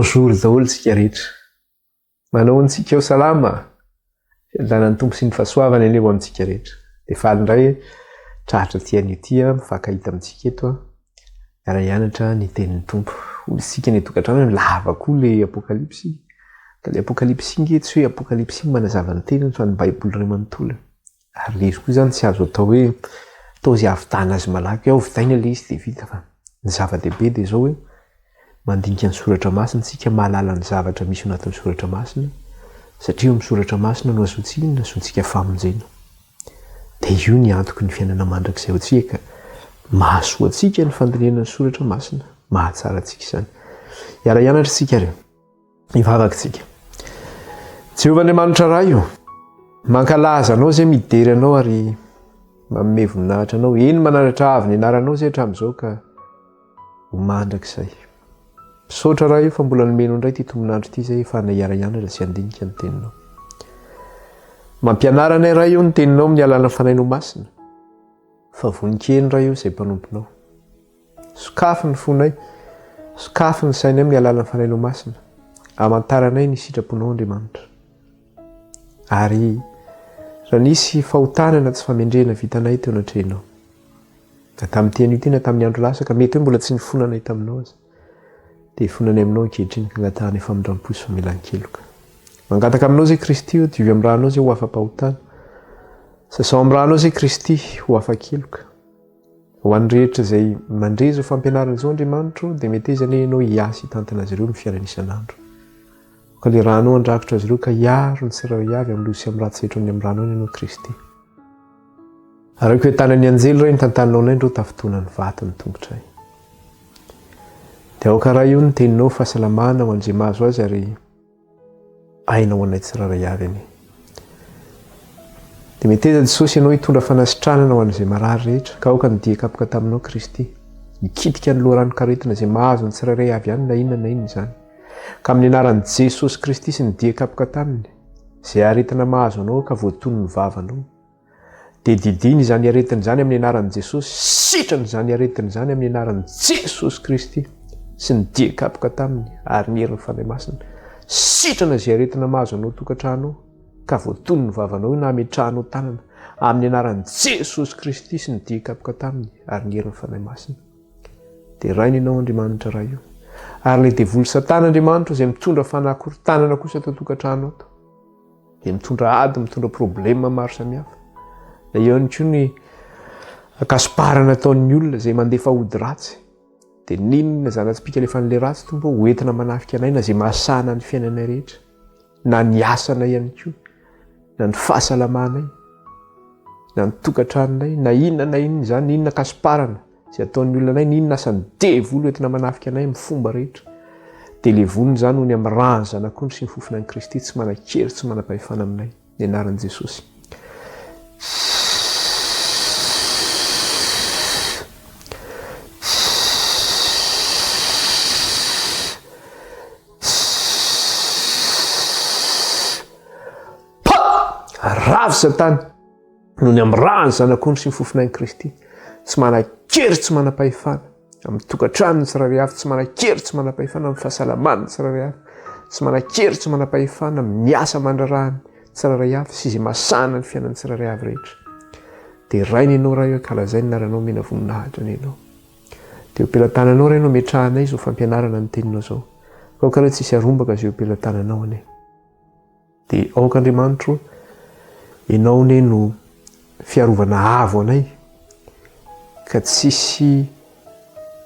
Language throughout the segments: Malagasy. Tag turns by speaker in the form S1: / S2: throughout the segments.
S1: Bonjour daholo tsika rehetra. Manao antsika eo salama. Fiadanan'ny tompo sy ny fahasoavana alevo amintsika rehetra. Dia faly indray trahatra tian'io tia mifankahita amintsika eto ara-hianatra ny tenin'ny tompo. Isika ny tokantrano lava koa le Apokalypsy. Ka le Apokalypsy inge tsy hoe Apokalypsy manazava ny teniny fa ny Baiboly iray manontolo. Ary le izy koa zany tsy azo atao hoe tozy ahavitana azy malaky ao vidaina le izy dia vita fa ny zava-dehibe dia zao hoe mandinika ny soratra masina sika mahalala ny zavatra misy anatin'ny soratra masina satria amin'ny soratra masina no azotsika azontsika famonjena. Dia io ny antoky ny fiainana mandrakizay ho tsika mahasoa antsika ny fandinihana ny soratra masina mahatsara antsika izany. Iara-hianatra sika reo mivavaka tsika. Jehovah-Andriamanitra raha io mankalaza anao zay midery anao ary manome voninahitra anao eny manaratra avy ny anaranao zay hatramin'izao ka ho mandrakizay. Misaotra raha io fa mbola nomeno indray ty tombonandro ity zay efa iara-hianatra sy andinika ny teninao. Mampianarana raha io ny teninao amin'ny alalany fanainao masina fa vonikeny raha io izay mpanomponao. Sokafy ny fonay, sokafy ny sainay amin'ny alalany fanainao masina, hamantaranay ny sitraponao Andriamanitra. Ary raha nisy fahotanana tsy famendrena vitanay teo anatrehanao. Da tamin'ny teny ity na tamin'ny andro lasaka mety hoe mbola tsy nifonanay taminao azy. Dia fonanay aminao ankehitriny ka angatahany famindram-poso fa milan-keloka. Mangataka aminao zay Kristy diovy amin'ny rahanao zay ho afa-pahotana. Sasao amin'ny rahanao zay Kristy ho afa-keloka. Ho an'ny rehetra izay mandrezo fampianarana izao Andriamanitra dia mety izany ianao hiasy hitantana azy ireo amin'ny fiainana isan'andro. Ka le rahanao andrakotra azy ireo ka hiaro ny tsirairay avy amin'ny loza sy amin'ny ratsy setrony amin'ny rahanao ianao Kristy. Araka hoe tanan'ny anjely iray ny tantananao anay ndreo tafitoana ny vaty ny tongotray. Dia aoka raha io ny teninao fahasalamana ho an'izay mahazo azy ary ainao anay tsirairay avy any. Dia mety eza Jesosy ianao hitondra fanasitranana ho an'izay marary rehetra ka aoka nidia kapoka taminao Kristy. Mikitika ny loharano karetina izay mahazo ny tsirairay avy any na inona izany. Ka amin'ny anaran'i Jesosy Kristy sy nidia kapoka taminy izay aretina mahazo anao ka voatony ny vavanao. Dia didiny izany aretina izany amin'ny anaran'i Jesosy, sitrany izany aretina izany amin'ny anaran'i Jesosy Kristy sy nidia kapoka taminy ary ny herin'ny fanahy masina. Sitrana izay aretina mahazo anao tokantrano ka voatony ny vavanao na ametrahanao tanana amin'ny anaran'i Jesosy Kristy sy nidia kapoka taminy ary ny herin'ny fanahy masina. Dia rainy ianao Andriamanitra raha io. Ary le devoly Satana Andriamanitra izay mitondra fanakorontanana kosa tao tokantrano ato. Dia mitondra ady, mitondra problema maro samihafa. Da eo ihany koa ny akasiparana ataon'ny olona izay mandefa ody ratsy. Dia ninona zana-tsipika lefa n'le ratsy tompo hoentina manafika anay na izay mahasana ny fiainanay rehetra, na ny asanay ihany koa, na ny fahasalamanay, na ny tokantranonay, na inona izany, inona akasiparana izay ataon'ny olona anay, inona asany devoly hoentina manafika anay amin'ny fomba rehetra. Dia le voniny izany hony amin'ny rany zanak'ondry sy ny fofona an'i Kristy tsy manan-kery, tsy manam-pahefana aminay. Ny anaran'i Jesosy. Ravy Satana noho ny amin'ny rany zanak'ondry sy ny fofona an'i Kristy tsy manan-kery, tsy manam-pahefana amin'ny tokantrano ny tsirairay avy, tsy manan-kery, tsy manam-pahefana amin'ny fahasalamana ny tsirairay avy, tsy manan-kery, tsy manam-pahefana amin'ny asa mandrarahany tsirairay avy sy izay masana ny fiainan'ny tsirairay avy rehetra. Dia rainy ianao raha io kalazay ny naranao mena voninahitra ny ianao. Dia ompelantananao raha ianao metrahanay izao fampianarana ny teninao izao. Ka aoka raha tsisy arombaka izay ompelantananao anay. Dia aoka Andriamanitra ianao ne no fiarovana avo anay ka tsisy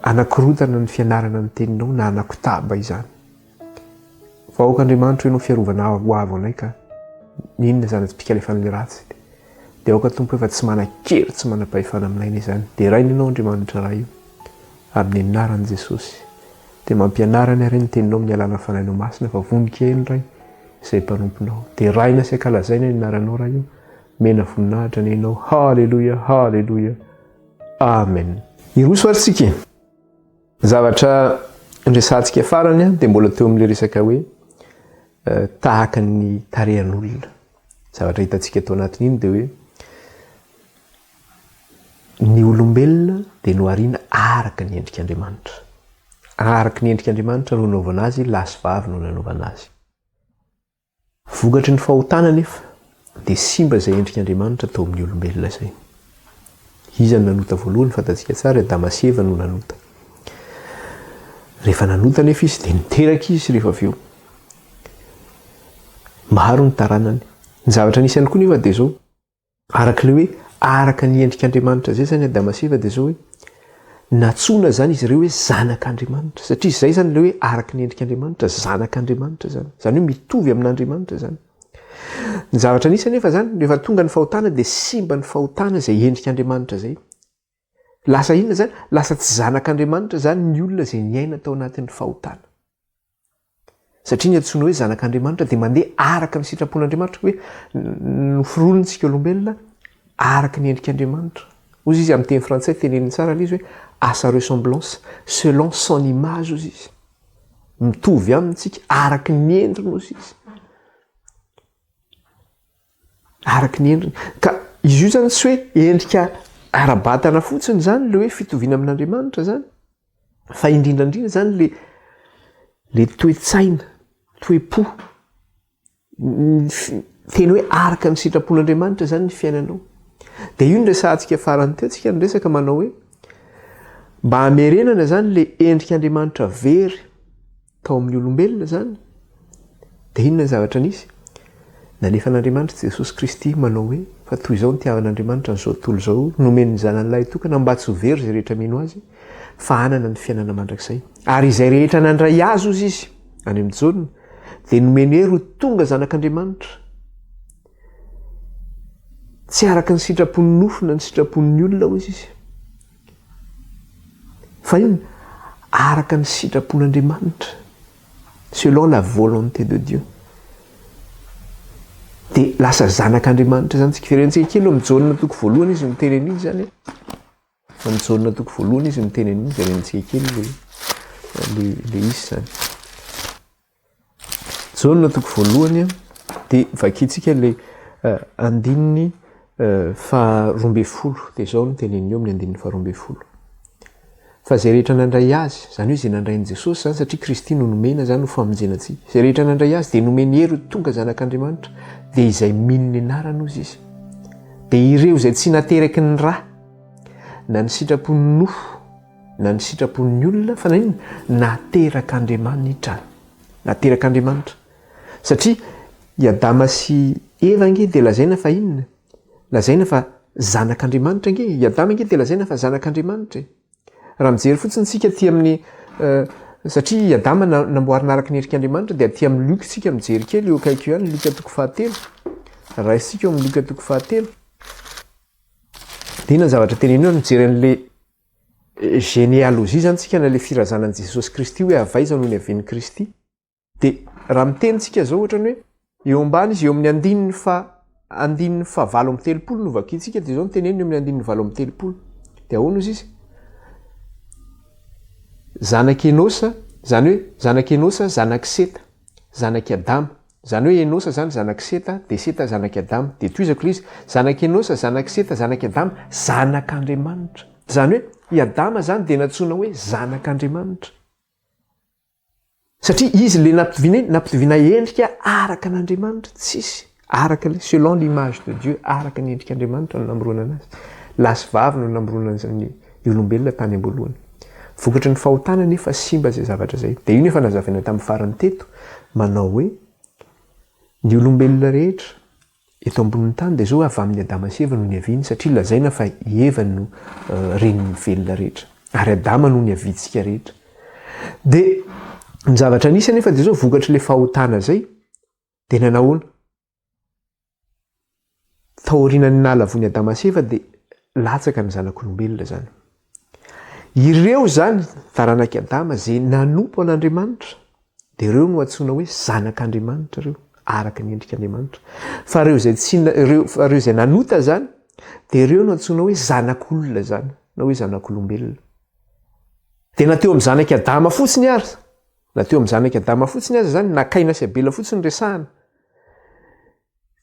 S1: anakorotana ny fianarana ny teninao na anakotaba izany. Fa aoka Andriamanitra ianao fiarovana avo anay ka ninona zana-tsipika lefa n'le ratsy. Dia aoka tompo efa tsy manan-kery, tsy manam-pahefana aminay izany. Dia rainy ianao Andriamanitra raha io amin'ny anaran'i Jesosy. Dia mampianarana ary ny teninao amin'ny alana fanainao masina fa vonikely ray izay mpanomponao. Dia raina sy akalazaina ny anaranao raha io mena voninahitra ny ianao. Halleluja, halleluja, amen. Iroso ary tsika zavatra ndresantsika farany dia mbola teo amin'ile resaka hoe tahaka ny tarehan'olona. Zavatra hitantsika tao anatin'iny dia hoe ny olombelona dia nohariana araka ny endrik'Andriamanitra. araky ny endrik'Andriamanitra no nanaovana azy, lahy sy vavy no nanaovana azy. Vokatry ny fahotana nefa dia simba izay endrik'Andriamanitra tao amin'ny olombelona izay. Iza no nanota voalohany fantatsika tsara, Adama sy Eva no nanota. Rehefa nanota nefa izy dia niteraka izy rehefa avy eo. Maro ny taranany. Ny zavatra nisy ihany koa nefa dia zao, arak'ilay hoe araka ny endrik'Andriamanitra zay zany Adama sy Eva dia zao hoe natsoina zany izy ireo hoe zanak'Andriamanitra, satria izay zany ilay hoe araka ny endrik'Andriamanitra, zanak'Andriamanitra zany. Zany hoe mitovy amin'Andriamanitra zany. Ny zavatra nisy nefa zany rehefa tonga ny fahotana dia simba ny fahotana izay endrik'Andriamanitra zay. Lasa inona zany? Lasa tsy zanak'Andriamanitra zany ny olona izay niaina tao anatin'ny fahotana. Satria ny antsoina hoe zanak'Andriamanitra dia mandeha araka ny sitrapon'Andriamanitra, hoe noforonitsika olombelona araka ny endrik'Andriamanitra. Ozy izy amin'ny teny frantsay teneniny tsara izy hoe à sa ressemblance, selon son image ozy izy. Mitovy amintsika araka ny endriny ozy izy. Araka ny endriny. Ka izy io zany tsy hoe endrika ara-batana fotsiny zany le hoe fitoviana amin'Andriamanitra zany, fa indrindrandrindra zany le toe-tsaina, toe-po, teny hoe araka ny sitrapon'Andriamanitra zany ny fiainanao. Dia io no resahantsika farany teo, tsika niresaka manao hoe mba hamerenana zany le endrik'Andriamanitra very tao amin'ny olombelona zany, dia inona ny zavatra nisy? Nalefan'Andriamanitra Jesosy Kristy manao hoe fa toy izao nitiavan'Andriamanitra n'izao tontolo izao, nomeny ny zanany tokana mba tsy ho very izay rehetra mino azy, fa hanana ny fiainana mandrakizay. Ary izay rehetra nandray azy ozy izy any amin'ny jaonina dia nomeny hery ho tonga zanak'Andriamanitra. Tsy araka ny sitrapon'ny nofona, ny sitrapon'ny olona ozy izy. Fa iny araka ny sitrapon'Andriamanitra, selon la volonté de Dieu. Dia lasa zanak'Andriamanitra zany. Tsy kiverentsika kely amin'ny jaonina toko voalohany izy miteny an'iny zany. Amin'ny jaonina toko voalohany izy miteny an'iny, verentsika kely le izy zany. Jaonina toko voalohany dia vakintsika le andininy faharoambe folo, dia izao no teneniny eo amin'ny andininy faharoambe folo. Fa izay rehetra nandray azy, zany hoe izay nandrain'i Jesosy zany, satria Kristy no nomena zany ho famonjena antsika. Izay rehetra nandray azy dia nomeny hery ho tonga zanak'Andriamanitra, dia izay mino ny anarany ozy izy. Dia ireo izay tsy nateraky ny rà, na ny sitrapon'ny nofo, na ny sitrapon'ny olona, fa na inona? Naterak'Andriamanitra. Naterak'Andriamanitra. Satria i Adama sy Eva nge dia lazaina fa inona? Lazaina fa zanak'Andriamanitra nge. I Adama nge dia lazaina fa zanak'Andriamanitra. Raha mijery fotsiny tsika aty amin'ny satria i Adama namboarina araka ny endrik'Andriamanitra, dia aty amin'ny Luka tsika mijery kely eo akaiky eo ihany, Luka toko fahatelo. Raha isika eo amin'ny Luka toko fahatelo. Dia inona ny zavatra teneniny eo? Mijery an'ilay généalogie zany tsika, na le firazanan'i Jesosy Kristy hoe avaiza noho ny havian'i Kristy. Dia raha mitenitsika zao ohatra ny hoe eo ambany izy eo amin'ny andininy fahavalo amby telopolo no vakintsika, dia izao miteneniny eo amin'ny andininy valo amby telopolo. Dia ahoana ozy izy? Zanak' Enosa, zany hoe zanak' Enosa, zanak' Seta, zanak' Adama. Zany hoe Enosa zany zanak' Seta, dia Seta zanak' Adama. Dia toizako izy, zanak' Enosa, zanak' Seta, zanak' Adama, zanak'Andriamanitra. Zany hoe i Adama zany dia natsoina hoe zanak'Andriamanitra. Satria izy le nampitoviana endrika araka an'Andriamanitra, tsisy. Araka selon l'image de Dieu, araka ny endrik'Andriamanitra no namorona anazy. Lahy sy vavy no namorona ny olombelona tany am-boalohany. Vokatry ny fahotana nefa simba izay zavatra izay. Dia io nefa nazavaina tamin'ny farany teto, manao hoe ny olombelona rehetra eto ambonin'ny tany dia zao avy amin'ny Adama sy Eva no niaviany, satria lazaina fa i Eva no renin'ny velona rehetra, ary Adama no niavintsika rehetra. Dia ny zavatra nisy nefa dia zao vokatry le fahotana izay dia nanahoana? Taorianany nahalavony Adama sy Eva dia latsaka ny zanak'olombelona zany. Ireo zany taranak'i Adama izay nanompo an'Andriamanitra, dia ireo no antsoina hoe zanak'Andriamanitra ireo, araka ny endrik'Andriamanitra. Fa ireo izay nanota zany, dia ireo no antsoina hoe zanak'olona zany, na hoe zanak'olombelona. Dia nateo amin'ny zanak'i Adama fotsiny aza. Nateo amin'ny zanak'i Adama fotsiny aza zany, na Kaina sy Abela fotsiny resahana.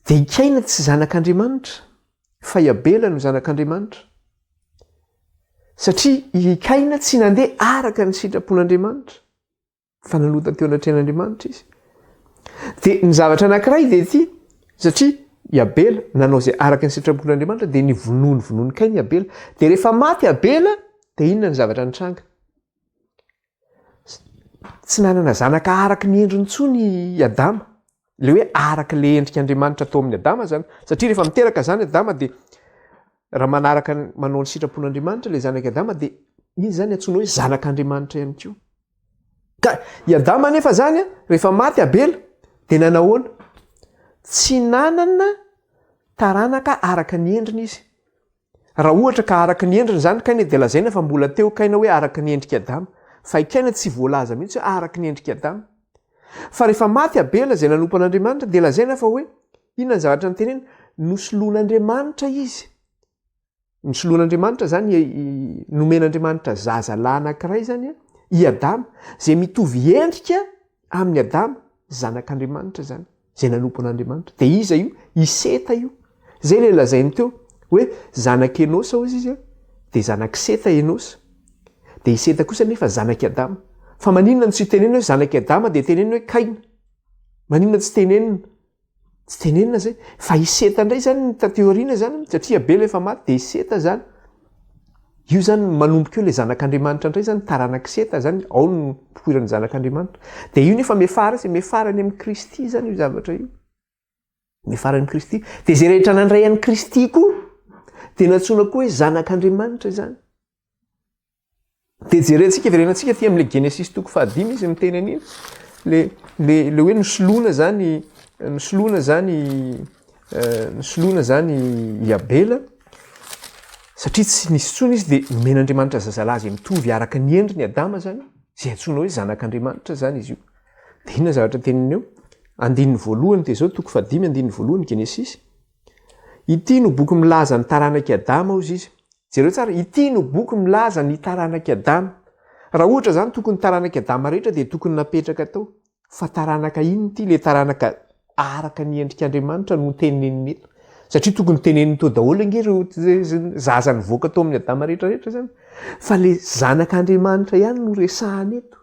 S1: Dia i Kaina tsy zanak'Andriamanitra, fa i Abela no zanak'Andriamanitra. Satria i Kaina tsy nandeha araka ny sitrapon'Andriamanitra fa nanota teo anatrehan'Andriamanitra izy. Dia ny zavatra anankiray dia ity, satria i Abela nanao izay araka ny sitrapon'Andriamanitra dia vonoiny Kaina i Abela. Dia rehefa maty Abela dia inona ny zavatra nitranga? Tsy nanana zanaka araka ny endriny intsony i Adama. Le hoe araka le endrik'Andriamanitra tao amin'ny Adama zany. Satria rehefa miteraka zany Adama dia raha manaraka manao ny sitrapon'Andriamanitra le zanaka Adama dia izy zany antsoina hoe zanak'Andriamanitra ihany koa. Ka i Adama nefa zany rehefa maty Abela dia nanahoana? Tsy nanana taranaka araka ny endriny izy. Raha ohatra ka araka ny endriny zany Kaina dia lazaina fa mbola teo Kaina hoe araka ny endrika Adama. Fa i Kaina tsy voalaza mihitsy hoe araka ny endrika Adama. Fa rehefa maty Abela izay nanompo an'Andriamanitra dia lazaina fa hoe inona ny zavatra nitenena? Nosoloan'Andriamanitra izy. Nosoloan'Andriamanitra zany nomen'Andriamanitra zazalahy anankiray zany i Adama izay mitovy endrika amin'ny Adama, zanak'Andriamanitra zany, izay nanompo an'Andriamanitra. Dia iza io? I Seta io. Izay ilay lazainy teo hoe zanak' Enosa hozy izy dia zanak' Seta Enosa. Dia i Seta kosa nefa zanak' Adama. Fa maninona no tsy tenenina hoe zanak' Adama dia tenenina hoe Kaina? Maninona tsy tenenina? Tsy tenenina zay. Fa i Seta indray zany ny tateoriana zany, satria Abela efa maty dia i Seta zany. Io zany manomboka eo ilay zanak'Andriamanitra indray zany, taranak' Seta zany, ao no poiran'ny zanak'Andriamanitra. Dia io nefa mefarany amin'ny Kristy zany io zavatra io. Mefarany Kristy. Dia izay rehetra nandray an'i Kristy koa dia natsoina koa hoe zanak'Andriamanitra zany. Dia jerentsika verenantsika ty amin'ilay Genesis 5 izy miteny an'iny le hoe nosoloana zany i Abela, satria tsy nisy tsony izy dia nomen'Andriamanitra zazalahy izay mitovy araka ny endriny Adama zany, izay antsoina hoe zanak'Andriamanitra zany izy io. Dia inona zavatra teniny eo? 1 dia zao 5:1 Genesis. Ity no boky milaza ny taranak'i Adama hozy izy. Jereo tsara, ity no boky milaza ny taranak'i Adama. Raha ohatra zany tokony taranak'i Adama rehetra dia tokony napetraka tao. Fa taranaka inona ity? Le taranaka araka ny endrik'Andriamanitra no teneniny eto. Satria tokony teneniny tao daholo ireo zaza nivoaka tao amin'ny Adama rehetrarehetra zany. Fa le zanak'Andriamanitra ihany no resahany eto.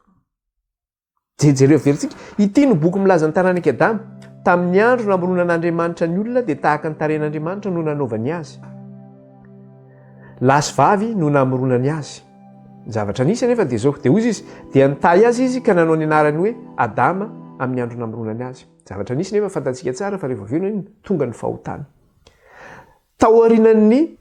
S1: Jereo veritsika, ity no boky milaza ny taranak'i Adama. Tamin'ny andro namoronan'Andriamanitra ny olona dia tahaka ny taren'Andriamanitra no nanaovany azy. Lahy sy vavy no namoronany azy. Zavatra nisy anefa dia zao, dia hozy izy dia nitahy azy izy ka nanao ny anarany hoe Adama amin'ny andro namoronany azy. Zavatra nisy nefa fantatsika tsara fa rehefa avy eo tonga ny fahotana. Taorinan'ny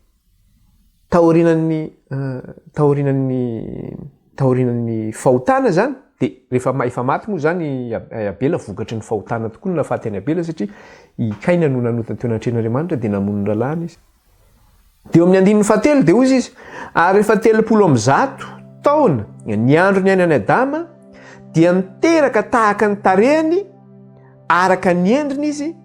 S1: fahotana zany dia rehefa efa maty moa zany Abela, vokatry ny fahotana tokoa no nahafaty any Abela satria i Kaina no nanota teo anatrehan'Andriamanitra dia namono ny lalàna izy. Dia eo amin'ny 9 dia hozy izy, ary rehefa 300 taona ny andro ny ainany Adama dia niteraka tahaka ny tarehany araka ny endriny izy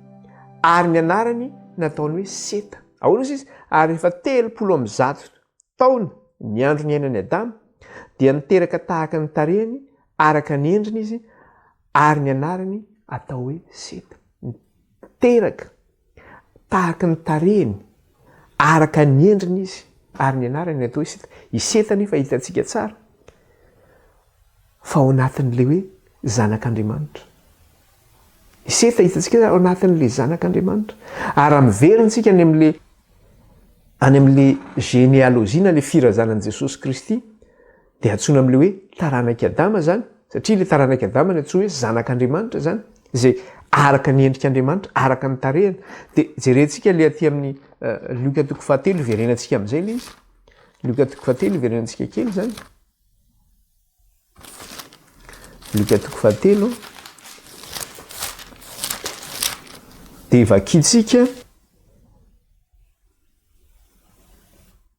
S1: ary ny anarany nataony hoe Seta. Ahoana izy? Ary rehefa 300 taona ny andro ny ainany Adama dia niteraka tahaka ny tarehany araka ny endriny izy ary ny anarany atao hoe Seta. Niteraka tahaka ny tarehany araka ny endriny izy ary ny anarany atao hoe Seta. I Seta nefa hitantsika tsara fa ao anatin'ilay hoe zanak'Andriamanitra. I Seta hitantsika ao anatin'ilay zanak'Andriamanitra. Ary miverintsika any amin'ilay généalogie le firazanan'i Jesosy Kristy dia antsoina amin'ilay hoe taranak'i Adama zany, satria ilay taranak'i Adama ny antsoina hoe zanak'Andriamanitra zany, izay araka ny endrik'Andriamanitra, araka ny tarehany. Dia jerentsika le aty amin'ny Luka 7 verenantsika amin'izay le izy. Luka 7 verenantsika kely zany. Luka 7 dia vakitsika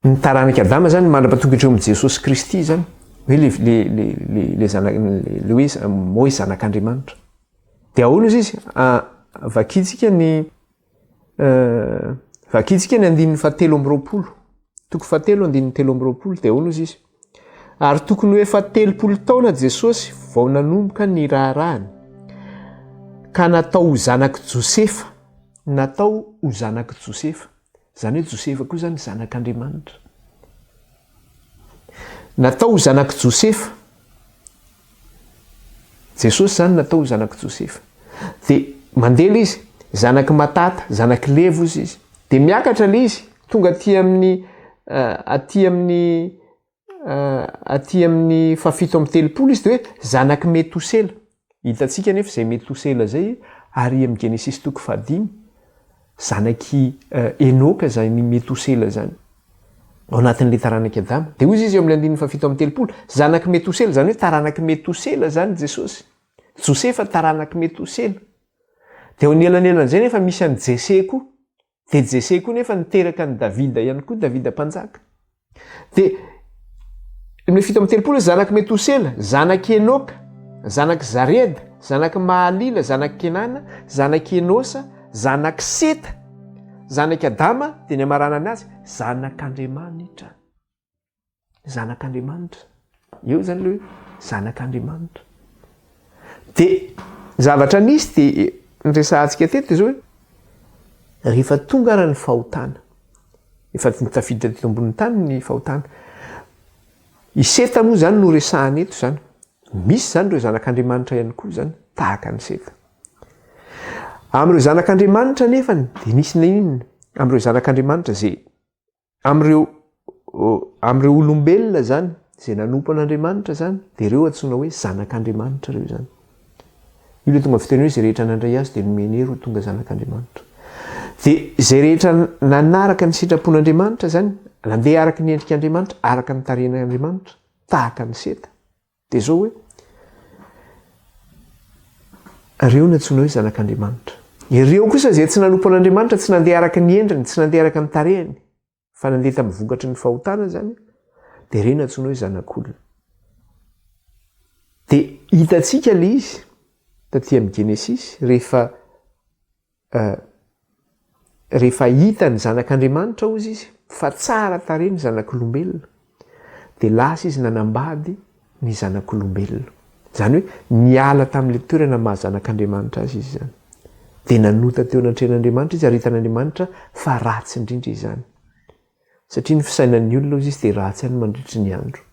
S1: ny taranak'i Adama zany mandrapatonga hatreo amin'ny Jesosy Kristy zany, hoe le hoe moa zanak'Andriamanitra. Dia ahoana izy izy? Vakitsika ny 7:20. Toko 7:20 dia ahoana izy izy? Ary tokony ho efa 30 taona Jesosy vao nanomboka ny raharahany ka natao ho zanak' Josefa. Natao ho zanak' Josefa. Zany hoe Josefa koa zany zanak'Andriamanitra. natao zanak' Josefa. Jesosy zany natao zanak' Josefa. Dia mandela izy zanak' Matata, zanak' Levo izy. Dia miakatra le izy tonga aty amin'ny fafito amby telopolo izy dia hoe zanak' Metosela. Hitantsika nefa izay Metosela zay ary amin'ny Genesis 5 zanaky Enoka zany Metosela zany ao anatin'le taranaki Adama. Dia hoy izy eo amin'ny andininy fafito amby telopolo zanak' Metosela zany hoe taranaky Metosela zany Jesosy. Josefa taranaky Metosela. Dia ao anelanelan'izay nefa misy any Jese koa. Dia Jese koa nefa niteraka ny Davida ihany koa, Davida mpanjaka. Dia amin'ny fito amby telopolo zanak' Metosela, zanak' Enoka, zanak' Zareda, zanak' Mahalila, zanak' Kenana, zanak' Enosa, zanak' Seta, zanak' Adama, dia ny amaranany azy zanak'Andriamanitra. Zanak'Andriamanitra. Eo zany le hoe zanak'Andriamanitra. Dia zavatra nisy dia nyresahantsika teto izao hoe rehefa tonga ara ny fahotana, efa tafiditra teto ambony tany ny fahotana. I Seta moa zany no resahana eto zany. Misy zany ireo zanak'Andriamanitra ihany koa zany tahaka ny Seta. Amin'ireo zanak'Andriamanitra nefa dia nisy inona amin'ireo zanak'Andriamanitra zay amin'ireo olombelona zany zay nanompo an'Andriamanitra zany dia ireo antsoina hoe zanak'Andriamanitra ireo zany. Io le tonga fiteny hoe zay rehetra nandray azy dia nomeny hery ho tonga zanak'Andriamanitra. Dia zay rehetra nanaraka ny sitrapon'Andriamanitra zany, nandeha araka ny endrik'Andriamanitra, araka ny tarenan'Andriamanitra, tahaka ny Seta. Dia zao hoe ireo no antsoina hoe zanak'Andriamanitra. Ireo kosa zay tsy nanompo an'Andriamanitra, tsy nandeha araka ny endriny, tsy nandeha araka ny tarehany, fa nandeha tamin'ny vokatry ny fahotana zany, dia ireo no antsoina hoe zanak'olona. Dia hitantsika le izy taty amin'ny Genesis rehefa hita ny zanak'Andriamanitra ozy izy fa tsara tarehy ny zanak'olombelona, dia lasa izy nanambady ny zanak'olombelona. Zany hoe niala tamin'le toerana maha zanak'Andriamanitra azy izy zany. Dia nanota teo anatren'Andriamanitra izy ary hitan'Andriamanitra fa ratsy indrindra izany. Satria ny fisainan'ny olona ozy izy dia ratsy ihany mandritry ny andro.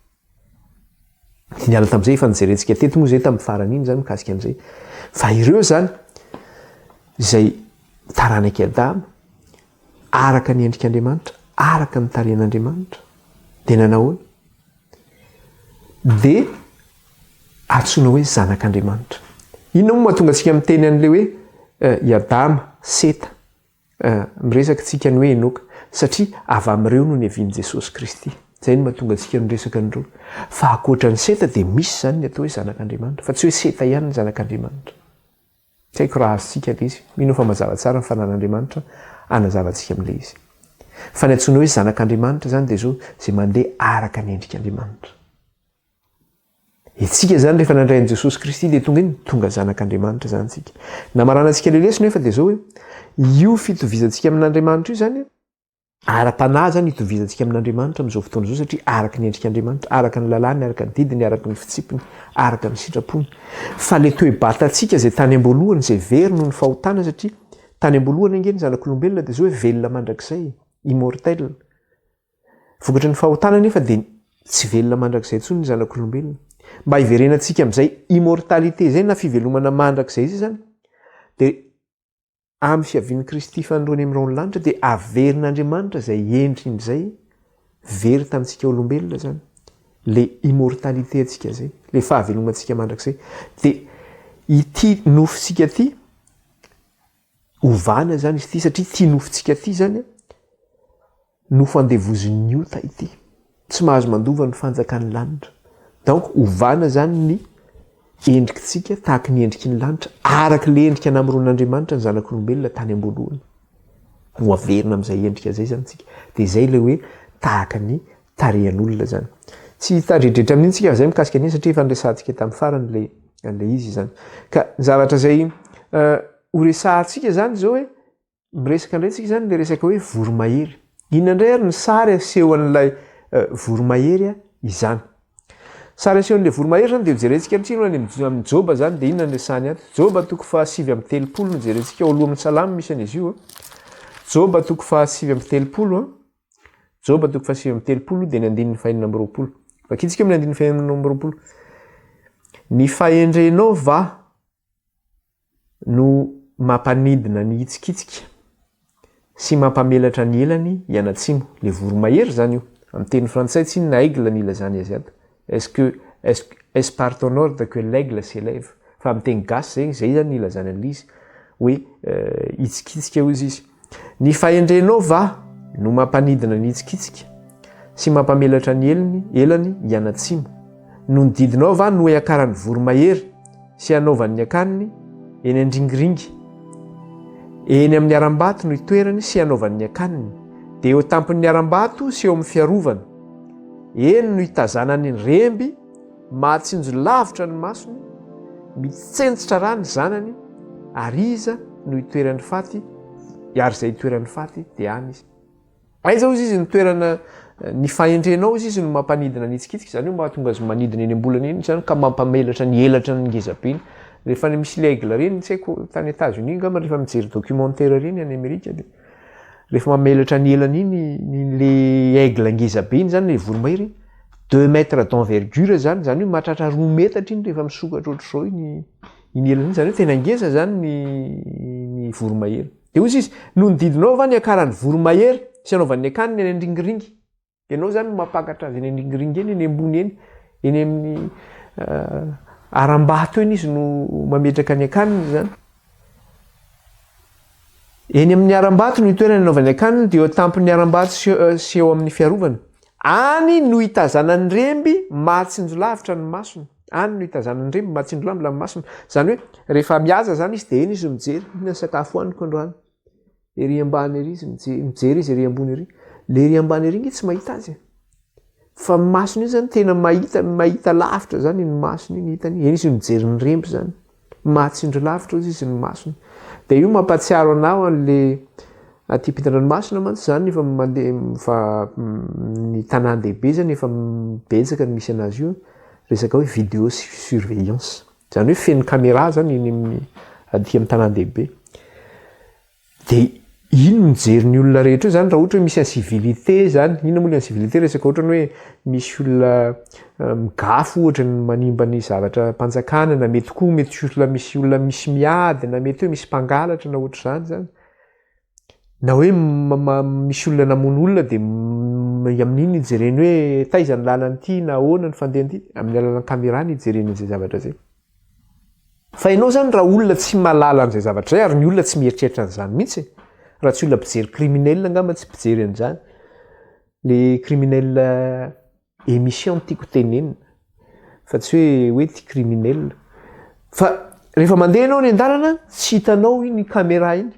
S1: Niala tamin'izay efa nijerentsika teto moa zay tamin'ny farany iny zany mikasika an'izay. Fa ireo zany izay taranaky Adama araka ny endrik'Andriamanitra, araka ny taren'Andriamanitra, dia nanao dia antsoina hoe zanak'Andriamanitra. Inona moa mahatonga antsika miteny an'le hoe i Adama, Seta, miresaka tsika ny hoe Enoka, satria avy amin'ireo no niavian'i Jesosy Kristy. Zay no mahatonga antsika miresaka an'ireo. Fa ankoatra ny Seta dia misy zany ny atao hoe zanak'Andriamanitra, fa tsy hoe Seta ihany ny zanak'Andriamanitra. Tsy haiko raha azontsika le izy. Mino fa mazava tsara ny fanan'Andriamanitra anazavantsika amin'le izy. Fa ny antsoina hoe zanak'Andriamanitra zany dia zao zay mandeha araka ny endrik'Andriamanitra. Itsika zany rehefa nandray an'i Jesosy Kristy dia tonga iny tonga zanak'Andriamanitra zany tsika. Namaranantsika le lesona efa dia zao hoe io fitovizantsika amin'Andriamanitra io zany ara-panahy zany hitovizantsika amin'Andriamanitra amin'izao fotoana izao satria araka ny endrik'Andriamanitra, araka ny lalàny, araka ny didiny, araka ny fitsipiny, araka ny sitrapony. Fa le toe-batantsika izay tany am-boalohany izay very noho ny fahotana satria tany am-boalohany ange ny zanak'olombelona dia zao hoe velona mandrakizay, immortel. Vokatry ny fahotana nefa dia tsy velona mandrakizay intsony ny zanak'olombelona. Mba hiverenantsika amin'izay immortalité izay na fivelomana mandrakizay izy zany, dia amin'ny fiavian'i Kristy fanoloany amin'irao ny lanitra dia averin'Andriamanitra izay endriny izay very tamintsika olombelona zany. Le immortalité antsika zay, le fahavelomantsika mandrakizay. Dia ity nofontsika ity ovana zany izy ity satria ity nofontsika ity zany nofo andevozin'ny ota ity. Tsy mahazo mandova ny fanjakan'ny lanitra. Donc ovana zany ny endrikitsika tahaka ny endriky ny lanitra araka le endrika namoron'Andriamanitra ny zanak'olombelona tany am-boalohany. Ho averina amin'izay endrika zay zany tsika. Dia izay le hoe tahaka ny tarehan'olona zany. Tsy tandredretra amin'iny tsika izay mikasika an'iny satria efa niresantsika tamin'ny farany le izy zany. Ka zavatra izay ho resahantsika zany zao hoe miresaka indray tsika zany le resaka hoe voromahery. Inona indray ary ny sary aseho an'ilay voromahery izany. Sary asehon'ilay voromahery zany dia jerentsika ny amin'ny Joba zany dia inona ny resahany ato. Joba 7:30 no jerentsika ao aloha amin'ny salamy misy an'izy io. Joba 7:30. Joba 7:30 dia ny 9:20. vakitsika amin'ny 15 ny fahendrenao va no mampanidina ny hitsikitsika sy mampamelatra ny elany ianatsimo. Le voromahery zany io. Amin'ny teny frantsay tsy inona aigle ny ilazany azy ato. Est par ton ordre que l'aigle s'élève. Fa amin'ny teny gasy zay zany ilazany an'izy hoe hitsikitsika hozy izy. Ny fahendrenao va no mampanidina ny hitsikitsika sy mampamelatra ny elany ianatsimo. No ny didinao va no eakaran'ny voromahery sy anaovan'ny akaniny eny andringiringy. Eny amin'ny aram-bato no itoerany sy anaovan'ny akaniny. Dia eo tampon'ny aram-bato sy eo amin'ny fiarovana. Eny no hitazanany ny remby, mahatsinjo lavitra ny masony, mitsentsitra rany zanany, ary iza no itoeran'ny faty, ary izay itoeran'ny faty dia any izy. Aiza ozy izy ny toerana ny fahendrenao izy izy no mampanidina ny hitsikitsika, zany hoe mahatonga azy manidina eny ambolana eny zany ka mampamelatra ny elatra ny ngezabeny. Rehefa misy le aigle reny tsy haiko tany États-Unis ngamba rehefa mijery documentaire reny any Amerika dia rehefa mamelatra ny elany iny le aigle ngezabeny zany le voromahery 2 mètres d'envergure zany hoe mahatratra 2 metatra iny rehefa misokatra ohatr'izao iny elany iny zany hoe tena ngeza zany ny voromahery. Dia ozy izy no ny didinao va ny akaran'ny voromahery sy anaovan'ny akaniny eny andringiringy. Ianao zany mampakatra azy eny andringiringy eny ambony eny amin'ny aram-bato eny izy no mametraka ny akaniny zany. Eny amin'ny aram-bato no itoerany anaovan'ny akaniny dia eo tampon'ny aram-bato sy eo amin'ny fiarovana. Any no hitazanany remby mahatsinjo lavitra ny masony. Any no hitazanany remby mahatsinjo lavitra ny masony. Zany hoe rehefa mihaza zany izy dia eny izy mijery mihinana sakafo hoaniko androany. Ery ambany ery izy mijery izy ery ambony ery. Le ery ambany ery ngy tsy mahita azy. Fa masony io zany tena mahita lavitra zany ny masony iny hitany. Eny izy mijery ny remby zany. Mahatsinjo lavitra izy ny masony. Dia io mampatsiaro anao an'le aty ampitan-dranomasina mantsy zany efa mandeha ny tanàn-dehibe zany efa betsaka ny misy anazy io resaka hoe vidéo surveillance. Zany hoe feno caméra zany iny amin'ny aty amin'ny tanàn-dehibe. Dia iny mijery ny olona rehetra io zany raha ohatra hoe misy incivilité zany. Inona moa ny incivilité? Resaka ohatra hoe misy olona migafo ohatra ny manimba ny zavatra mpanjakana, na mety koa misy olona misy miady, na mety hoe misy mpangalatra na ohatra zany. Na hoe misy olona namono olona dia amin'iny ijereny hoe taiza ny lalany ity na ahoana ny fandehany ity, amin'ny alalan'ny caméra ny ijereny an'izay zavatra zay. Fa ianao zany raha olona tsy mahalala an'izay zavatra zay, ary ny olona tsy mieritreritra an'izany mihitsy. Raha tsy olona mpijery criminel angamba tsy mpijery an'izany. Le criminel émission tiako tenenina. Fa tsy hoe ty criminel. Fa rehefa mandeha ianao ny an-dalana, tsy hitanao iny caméra iny.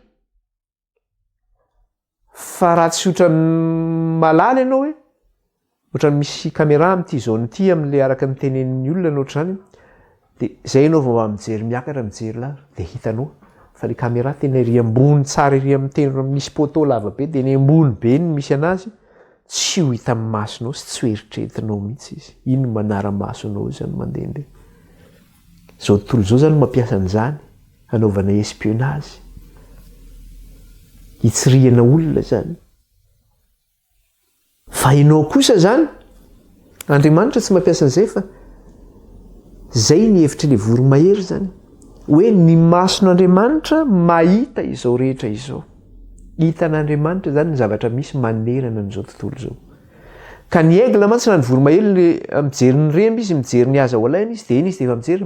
S1: Fa raha tsy ohatra malala ianao hoe ohatra misy caméra amin'ity zone ity amin'le araka ny tenenin'ny olona na ohatra zany, dia zay ianao vao mijery miakatra mijery lavitra dia hitanao. Fa le caméra tena ery ambony tsara ery amin'ny tena misy poteau lava be dia ny ambony be ny misy anazy tsy ho hita amin'ny masonao sy tsy ho eritreretinao mihitsy izy. Iny no manara-masonao zany mandehandeha. Zao tontolo zao zany mampiasa an'izany anaovana espionnage. Hitsirihana olona zany. Fa ianao kosa zany Andriamanitra tsy mampiasa an'izay fa zay ny hevitry le voromahery zany. Hoe ny mason'Andriamanitra mahita izao rehetra izao. Hitan'Andriamanitra zany ny zavatra misy manerana n'izao tontolo izao. Ka ny aigle mantsy na ny voromahery le mijery ny remby izy, mijery ny haza ao alaina izy, dia iny izy dia efa mijery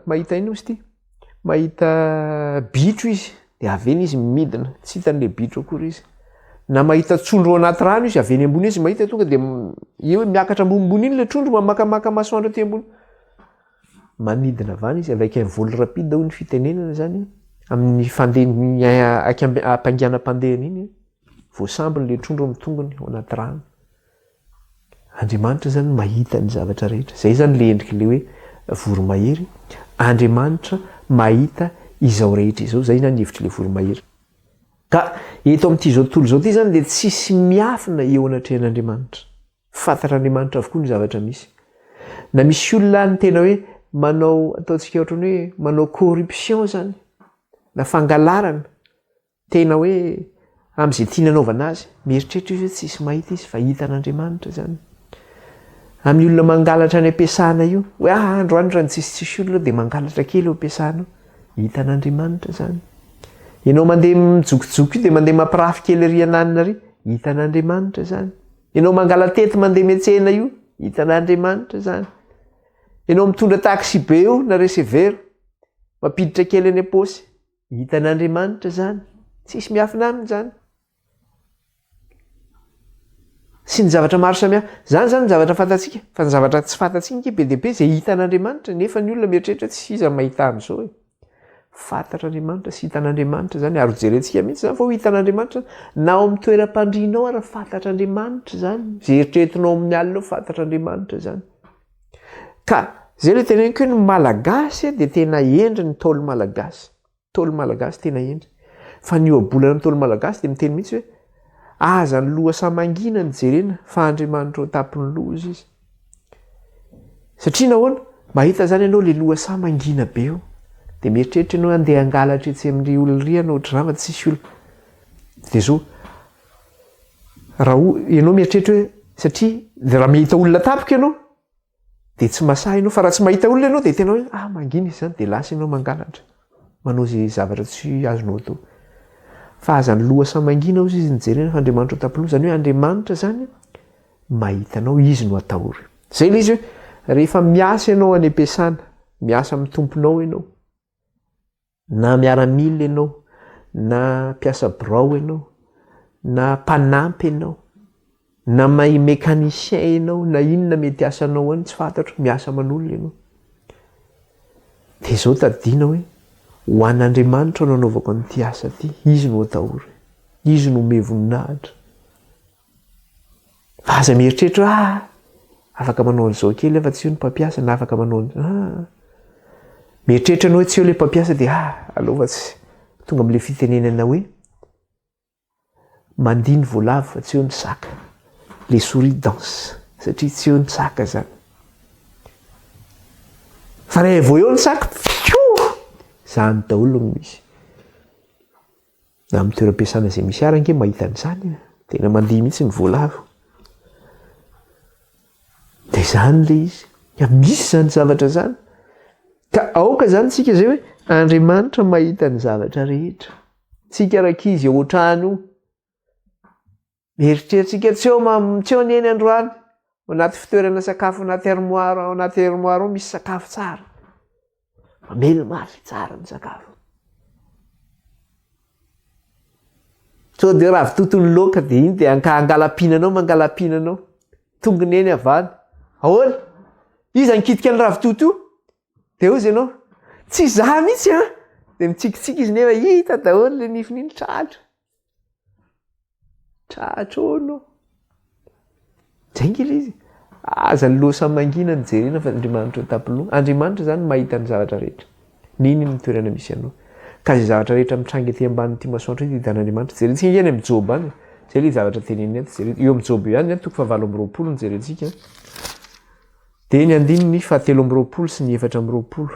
S1: mahita ino izy ity? Mahita bitro izy, dia avy eny izy midina, tsy hitan'le bitro akory izy. Na mahita trondro ao anaty rano izy, avy eny ambony izy mahita tonga dia io hoe miakatra ambonimbony iny le trondro makamaka masoandro aty ambony. Manidina avany izy avec un vol rapide hoy ny fitenenana zany amin'ny fandehany ampangiana-pandehany iny, voasambiny le trondro amin'ny tongony ao anaty rano. Andriamanitra zany mahita ny zavatra rehetra. Zay zany le endriky le hoe voromahery. Andriamanitra mahita izao rehetra izao. Zay zany hevitry le voromahery. Ka eto amin'ity zao tontolo zao ity zany dia tsisy miafina eo anatrehan'Andriamanitra. Fantatr'Andriamanitra avokoa ny zavatra misy. Na misy olona ny tena hoe manao, ataontsika ohatrany hoe manao corruption zany, na fangalarana, tena hoe amin'izay tiana anaovana azy, mieritreritra izy hoe tsisy mahita izy fa hitan'Andriamanitra zany. amin'ny olona mangalatra ny ampiasana io hoe androany raha ny tsisitsisy olona dia mangalatra kely eo ampiasana hitan'Andriamanitra zany. Ianao mandeha mijokojoky io dia mandeha mampirafy kely riananina ry hitan'Andriamanitra zany. Ianao mangalatety mandeha miantsena io hitan'Andriamanitra zany. Ianao mitondra taxi be io na resevera mampiditra kely any am-paosy hitan'Andriamanitra zany. Tsisy miafina aminy zany. Sy ny zavatra maro samihafa. Zany ny zavatra fantatsika. Fa ny zavatra tsy fantatsika be dia be izay hitan'Andriamanitra nefa ny olona mieritreritra tsy iza mahita amin'izao e. Fantatra Andriamanitra sy hitan'Andriamanitra zany ary jerentsika mihitsy zany fa ho hitan'Andriamanitra na ao amin'ny toeram-pandrianao ary fantatra Andriamanitra zany. Izay eritreretinao amin'ny alina ao fantatra Andriamanitra zany. Ka izay ilay teneniko hoe ny malagasy dia tena endry ny Ntaolo malagasy. Ntaolo malagasy tena endry. Fa ny ohabolana amin'ny Ntaolo malagasy dia miteny mihitsy hoe aza ny loha samangina ny jerena fa Andriamanitra ao tampony loza izy. Satria nahoana mahita zany ianao ilay loha samangina be eo dia mieritreritra ianao andeha hangalatra etsy amin'ny olona ry anao ohatr'izany fa tsisy olona. Dia zao raha ianao mieritreritra hoe satria raha mahita olona tapoka ianao dia tsy masahy ianao fa raha tsy mahita olona ianao dia tena hoe mangina izy zany dia lasa ianao mangalatra manao izay zavatra tsy azonao atao. Fa aza ny loha samangina ao izy nijerena fa Andriamanitra ao tampony loza. Zany hoe Andriamanitra zany mahita anao izy no atahory. Zay ilay izy hoe rehefa miasa ianao any ampiasana, miasa amin'ny tomponao ianao, na miaramila ianao, na mpiasa birao ianao, na mpanampy ianao, na mécanicien ianao, na inona mety asanao any tsy fantatro, miasa aman'olona ianao. Dia izao tadina hoe ho an'Andriamanitra no anaovako an'ity asa ity, izy no atahory, izy no omey voninahitra. Fa aza mieritreritra afaka manao an'izao kely fa tsy eo ny mpampiasa na afaka manao mieritreritra anao hoe tsy eo ilay mpampiasa dia aleo fa tsy tonga amin'ilay fitenenana hoe mandiha ny voalavo fa tsy eo ny saka, les souris danse, satria tsy eo ny saka zany. Fa rehefa vao eo ny saka zany daholo no misy. Na amin'ny toeram-piasana izay misy ary ange mahita an'izany tena mandiha mihitsy ny voalavo. Dia zany ilay izy. Misy zany zavatra zany. Ka aoka zany tsika izay hoe Andriamanitra mahita ny zavatra rehetra. Tsika rakizy ao an-trano io mieritreritsika tsy eo ny eny androany ao anaty fitoerana sakafo anaty armoire ao misy sakafo tsara. Mamely mafy tsara ny sakafo. Sao dia ravitoto ny laoka dia iny dia angalam-pihinanao mangala-pihinanao. Tongony eny avany. Ahoana? Iza nikitika ny ravitoto io? Dia hozy ianao tsy za mihitsy dia mitsikitsiky izy nefa hita daholo ilay nifiny iny tratra. Tratra anao. Zay nge ilay izy. Aza ny loha samangina ny jerena fa Andriamanitra ao tampony. Andriamanitra zany mahita ny zavatra rehetra. Niny ny toerana misy anao. Ka izay zavatra rehetra mitranga ety ambanin'ity masoandro ity hitan'Andriamanitra jerentsika ihany amin'ny Job any. Zay ilay zavatra teneniny eto. Eo amin'ny Job ihany 7:20 ny jerentsika. Dia ny andininy 7:20 sy ny 4:20.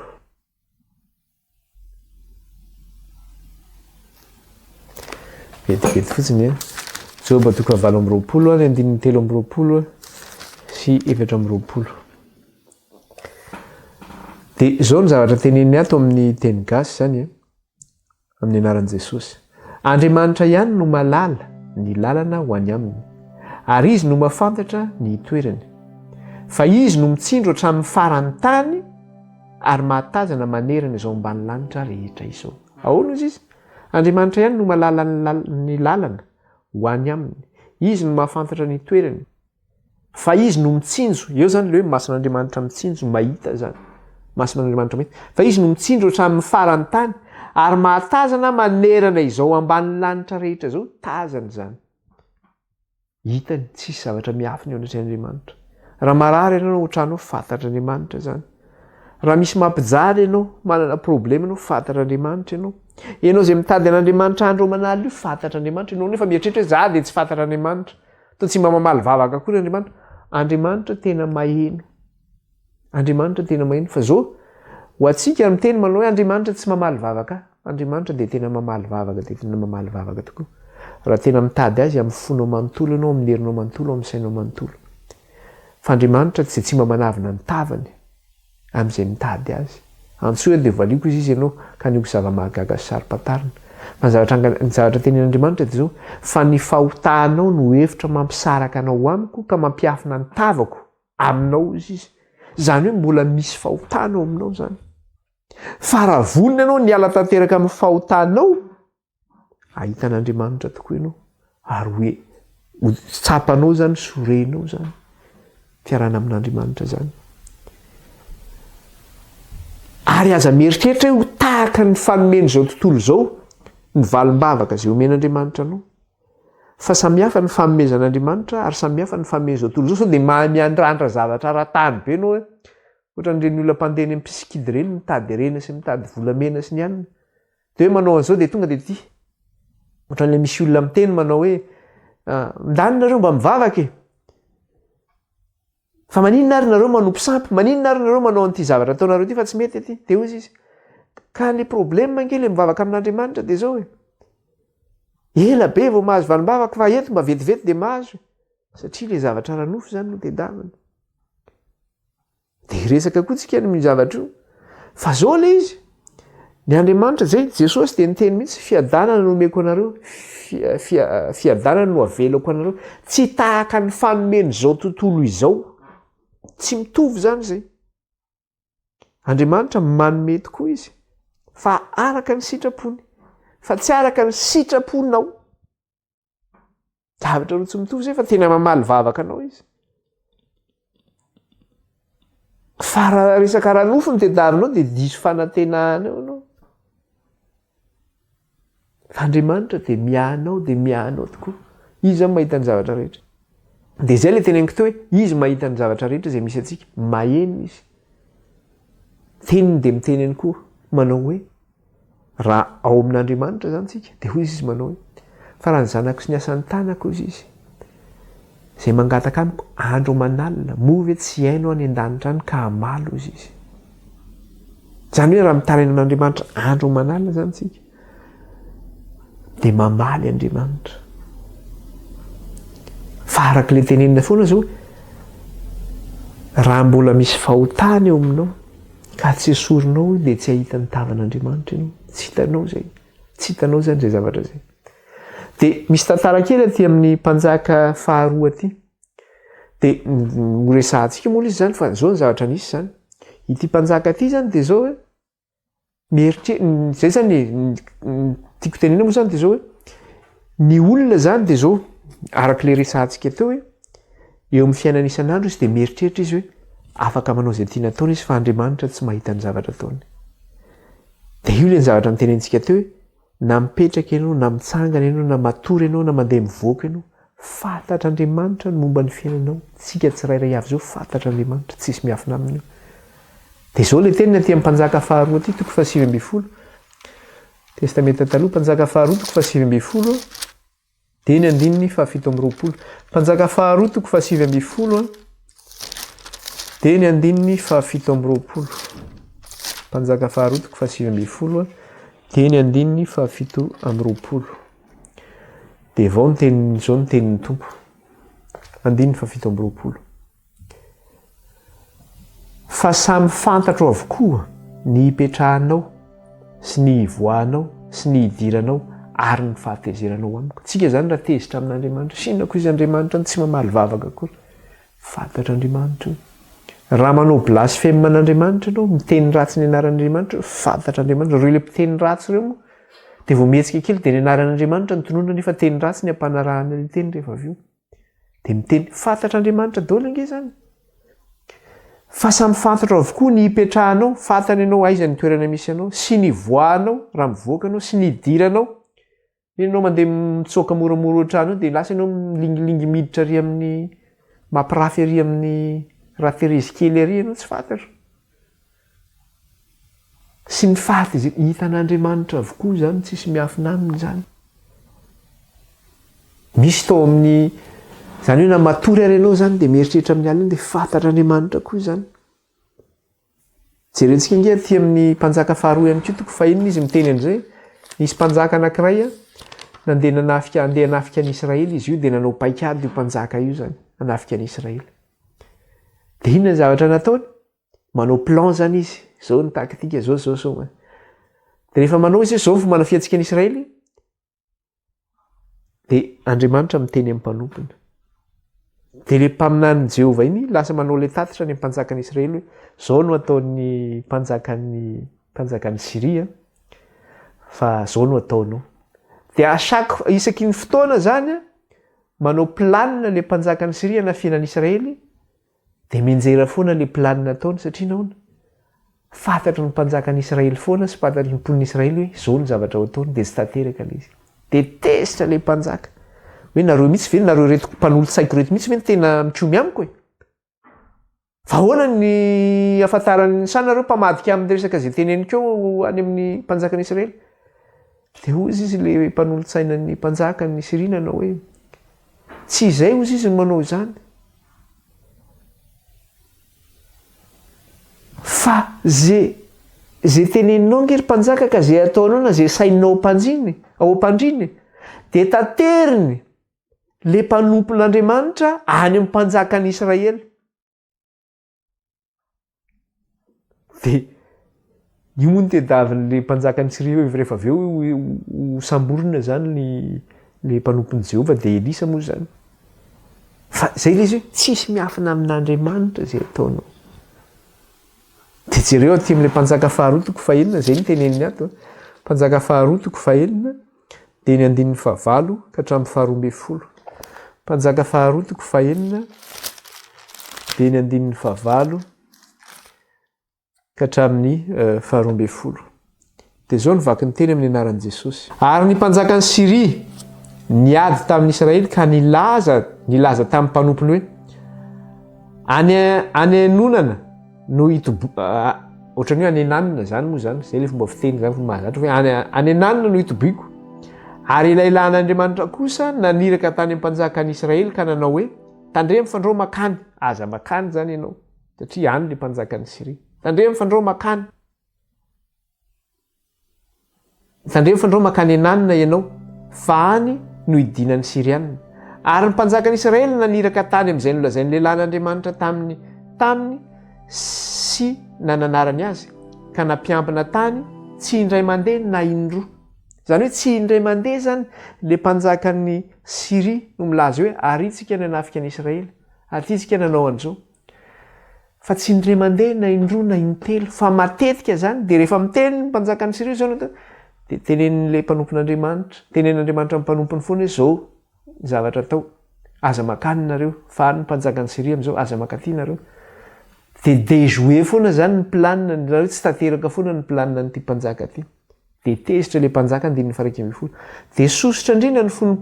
S1: Vetivety fotsiny Job 7:20 ny andininy 3:20 sy 4:20. Dia izao ny zavatra teneniny ato amin'ny teny gasy zany amin'ny anaran'i Jesosy. Andriamanitra ihany no malala ny lalana ho any aminy, ary izy no mahafantatra ny toerany. Fa izy no mitsindro hatramin'ny faran'ny tany ary mahatazana manerana izao ambany lanitra rehetra izao. Ahoana izy izy? Andriamanitra ihany no malala ny lalana ho any aminy, izy no mahafantatra ny toerany. Fa izy no mitsinjo, eo zany ilay hoe mason'Andriamanitra mitsinjo, mahita zany. Mason'Andriamanitra mahita. Fa izy no mitsinjo hatramin'ny faran'ny tany ary mahatazana manerana izao ambany lanitra rehetra izao, tazana zany. Hitany tsisy zavatra miafina eo anatrehan'Andriamanitra. Raha marary ianao ohatrano fantatra Andriamanitra zany. Raha misy mampijaly ianao, manana problema ianao, fantatra Andriamanitra ianao. Ianao izay mitady an'Andriamanitra andro manala io, fantatra Andriamanitra ianao. Nefa mieritreritra hoe za dia tsy fantatra Andriamanitra. Toa tsy mba mamaly vavaka akory Andriamanitra. Andriamanitra tena maheno. Andriamanitra tena maheno. Fa zao ho antsika miteny manao hoe Andriamanitra tsy mamaly vavaka. Andriamanitra dia tena mamaly vavaka, dia tena mamaly vavaka tokoa. Raha tena mitady azy amin'ny fonao manontolo ianao, amin'ny herinao manontolo, amin'ny sainao manontolo. Fa Andriamanitra tsy tsy mamanavina ny tavany amin'izay mitady azy. Antsoa dia valiko izy ianao ka nio zava-mahagaga sy sarim-patarina. Fa ny zavatra tenin'Andriamanitra dia zao fa ny fahotahanao no hevitra mampisaraka anao amiko ka mampiafina ny tavako aminao izy. Zany hoe mbola misy fahotanao aminao zany. Fa raha vonona ianao niala tanteraka amin'ny fahotanao, ahitan'Andriamanitra tokoa ianao ary hoe tsapanao zany, sorenao zany. Fiarana amin'Andriamanitra zany. Ary aza mieritreritra ho tahaka ny fanomeny zao tontolo zao ny valim-bavaka izay omen'Andriamanitra anao. Fa samihafa ny fanomezan'Andriamanitra ary samihafa ny fanomeny zao tontolo zao. Sao dia miandrandrandra zavatra ratany be ianao hoe ohatran'ireny olona mpandeha ny mpisikady ireny mitady rena sy mitady volamena sy ny anina. Dia hoe manao an'izao dia tonga dia ity. Ohatran'ilay misy olona miteny manao hoe mindanina nareo mba mivavaka e. Fa maninona ary nareo manompo sampy, maninona ary nareo manao an'ity zavatra ataonareo ity fa tsy mety ety. Dia hoy izy, ka ny problème ange ilay mivavaka amin'Andriamanitra dia zao e. Ela be vao mahazo valim-bavaka fa eto mba vetivety dia mahazo. Satria ilay zavatra ranofo zany no tedavana. Dia resaka koa tsika ny zavatra io. Fa zao ilay izy. Ny Andriamanitra zay, Jesosy dia niteny mihitsy fiadanana no omeko anareo, fiadanana no avelako anareo. Tsy tahaka ny fanomeny zao tontolo izao. Tsy mitovy zany zay. Andriamanitra manome tokoa izy. Fa araka ny sitrapony. Fa tsy araka ny sitraponao. Zavatra roa tsy mitovy zay fa tena mamaly vavaka anao izy. Fa raha resaka ranofo ny tedarinao dia diso fanantenana eo anao. Fa Andriamanitra dia miahanao tokoa. Izy zany mahita ny zavatra rehetra. Dia izay ilay teneniko teo hoe izy mahita ny zavatra rehetra izay misy antsika. Maheno izy. Teniny dia miteneny koa manao hoe raha ao amin'Andriamanitra zany tsika dia hoy izy manao hoe fa raha ny zanako sy ny asan'ny tanako izy izay mangataka amiko andro manalina moa tsy haino any an-danitra any ka hamalo izy. Zany hoe raha mitaraina amin'Andriamanitra andro manalina zany tsika dia mamaly Andriamanitra. Fa arak'ilay tenenina foana zao raha mbola misy fahotana eo aminao ka tsy esorinao dia tsy ahita ny tavan'Andriamanitra ianao. Tsy hitanao zay. Tsy hitanao zany zay zavatra zay. Dia misy tantara kely aty amin'ny mpanjaka faharoa aty. Dia horesahantsika moa izy zany fa zao ny zavatra nisy zany. Ity mpanjaka aty zany dia zao hoe zay zany tiako tenena moa zany dia zao hoe ny olona zany dia zao arak'ilay resahantsika teo hoe eo amin'ny fiainana isan'andro izy dia mieritreritra izy hoe afaka manao izay tiana ataony izy fa Andriamanitra tsy mahita ny zavatra ataony. Dia io ilay ny zavatra mitenentsika teo hoe na mipetraka ianao, na mitsangana ianao, na matory ianao, na mandeha mivoaka ianao, fantatra Andriamanitra ny momba ny fiainanao. Tsika tsirairay avy zao fantatra Andriamanitra, tsisy miafina aminy. Dia zao ilay tenina aty amin'ny mpanjaka faharoa aty toko faha 8 testamenta taloha mpanjaka faharoa toko faha 8 dia ny andininy faha 7. Mpanjaka faharoa toko faha 7 dia ny andininy faha 7. Mpanjaka faharoa toko faha 7 dia ny andininy faha 7. Dia vao zao ny tenin'ny tompo. Andininy faha 7. Fa samy fantatro avokoa ny hipetrahanao sy ny hivoahanao sy ny hidiranao ary ny fahatezeranao amiko. Tsika zany raha tezitra amin'Andriamanitra. Sinona koa izy Andriamanitra tsy mamaly vavaka akory. Fantatra Andriamanitra. Raha manao blasfème an'Andriamanitra ianao, miteny ratsy ny anaran'Andriamanitra, fantatra Andriamanitra. Ireo ilay mpiteny ratsy ireo moa dia vao mihetsika kely dia ny anaran'Andriamanitra ny tonoina nefa teny ratsy ny ampanarahana ilay teny rehefa avy eo. Dia miteny fantatra Andriamanitra daholo ange zany. Fa samy fantatra avokoa ny hipetrahanao, fantany ianao aiza ny toerana misy anao, sy ny voahanao raha mivoaka anao, sy ny hidiranao. Ianao mandeha mitsoaka moramora ohatrano dia lasa ianao milingilingy miditra ary amin'ny mampirafy ary amin'ny raha terezy kely ary ianao tsy fantatra. Sy ny hitan'Andriamanitra avokoa zany tsisy miafina aminy zany. Misy tao amin'ny zany hoe na matory ary ianao zany dia mieritreritra amin'ny alina dia fantatra Andriamanitra koa zany. Jerentsika inge aty amin'ny mpanjaka faharoa ihany koa toko faha 9 izy miteny an'izay. Nisy mpanjaka anankiray nandeha hanafika an'Israely izy io dia nanao paikady io mpanjaka io zany hanafika an'Israely. dia inona ny zavatra nataony? Manao plan zany izy. Zao ny taktika, zao. Dia rehefa manao izy zao ny fomba fiantsika ny Israely, dia Andriamanitra miteny amin'ny mpanompony. Dia le mpaminany Jehova iny lasa manao le tatitra ny mpanjakan'ny Israely hoe zao no ataon'ny mpanjakan'ny Siria, fa zao no ataonao. Dia isaky ny fotoana zany manao planina le mpanjakan'ny Siria na fiainan'ny Israely, dia mianjera foana le planina ataony satria naona fantatry ny mpanjakan'ny Israely foana sy fantatry ny mpon'ny Israely hoe zao ny zavatra ho ataony, dia tsy tanteraka le izy. Dia tesitra le mpanjaka hoe nareo mihitsy ve nareo reto mpanolo-tsaiko reto mihitsy ve ny tena mitiomy amiko e? Fa ahoana ny ahafantarany sa nareo mpamadika amin'ny resaka zay teneniko any amin'ny mpanjakan'ny Israely? Dia ozy izy le mpanolo-tsainan'ny mpanjakan'ny Siria nanao hoe tsy izay ozy izy ny manao izany, fa zay teneninao ngery mpanjaka ka zay ataonao na zay saininao ao mpandriny dia tanteriny le mpanompon'Andriamanitra any amin'ny mpanjakan'ny Israely. Dia io moa no tediavin'le mpanjakan'ny Siria rehefa avy eo samborina zany le mpanompony Jehova dia Elisa moa zany. Fa zay le izy hoe tsisy miafina amin'Andriamanitra zay ataonao. Dia jereo aty amin'ilay mpanjaka faharoa toko fahaenina, zay ny teneniny ato. Mpanjaka faharoa toko fahaenina dia ny 19 ka hatramin'ny 12. Mpanjaka faharoa toko fahaenina dia ny 19 ka hatramin'ny 12. Dia zao ny vaky ny teny amin'ny anaran'i Jesosy. Ary ny mpanjakan'ny Siria niady tamin'ny Israely ka nilaza tamin'ny mpanompony hoe any anonana no ohatran'ny hoe any ananina zany moa zany, zay le fomba fiteny zany fomba mahazatra hoe any ananina no hitoboiko. Ary ilay lan'Andriamanitra kosa naniraka tany mpanjakan'ny Israely ka nanao hoe tandre mifandreo makany. Aza makany zany ianao satria any le mpanjakan'ny Siria. Tandre mifandreo makany. Tandre mifandreo makany ananina ianao, fa any no hidinan'ny Sirianina. Ary ny mpanjakan'ny Israely naniraka tany amin'izay nolazain'le lan'Andriamanitra taminy sy nananarany azy ka nampiambina tany tsy indray mandeha na indroa. Zany hoe tsy indray mandeha zany le mpanjakan'ny Siria no milaza hoe ary itsika nanafika ny Israely, aty itsika nanao an'izao. Fa tsy indray mandeha na indroa na intelo, fa matetika zany. Dia rehefa miteny ny mpanjakan'ny Siria zao natao dia tenenin'le mpanompon'Andriamanitra, tenenin'Andriamanitra amin'ny mpanompony foana hoe zao zavatra atao, aza makany nareo. Fa ny mpanjakan'ny Siria amin'izao aza makaty nareo. Dia déjoué foana zany ny planina, nareo tsy tanteraka foana ny planina n'ity mpanjaka ity. Dia tezitra le mpanjaka 120. Dia sosotra indrindra ny fon'ny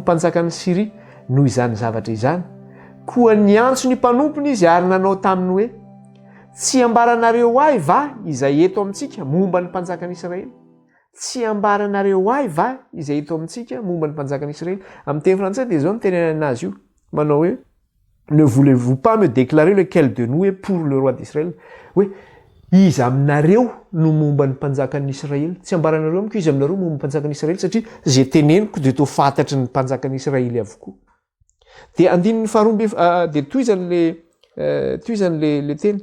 S1: mpanjakan'ny Siria noho izany zavatra izany. Koa niantso ny mpanompony izy ary nanao taminy hoe tsy ambaranareo ahy va izay eto amintsika momba ny mpanjakan'ny Israely. Tsy ambaranareo ahy va izay eto amintsika momba ny mpanjakan'ny Israely. Amin'ny teny frantsay dia zao ny tenenana azy io, manao hoe ne voulez-vous pas me déclarer lequel de nous est pour le roi d'Israël? Hoe iza aminareo no momba ny mpanjakan'ny Israely. Tsy ambaranareo amiko izy aminareo momba ny mpanjakan'ny Israely satria zay teneniko dia to fantatry ny mpanjakan'ny Israely avokoa. Dia andininy faharoambe dia toy izany le teny.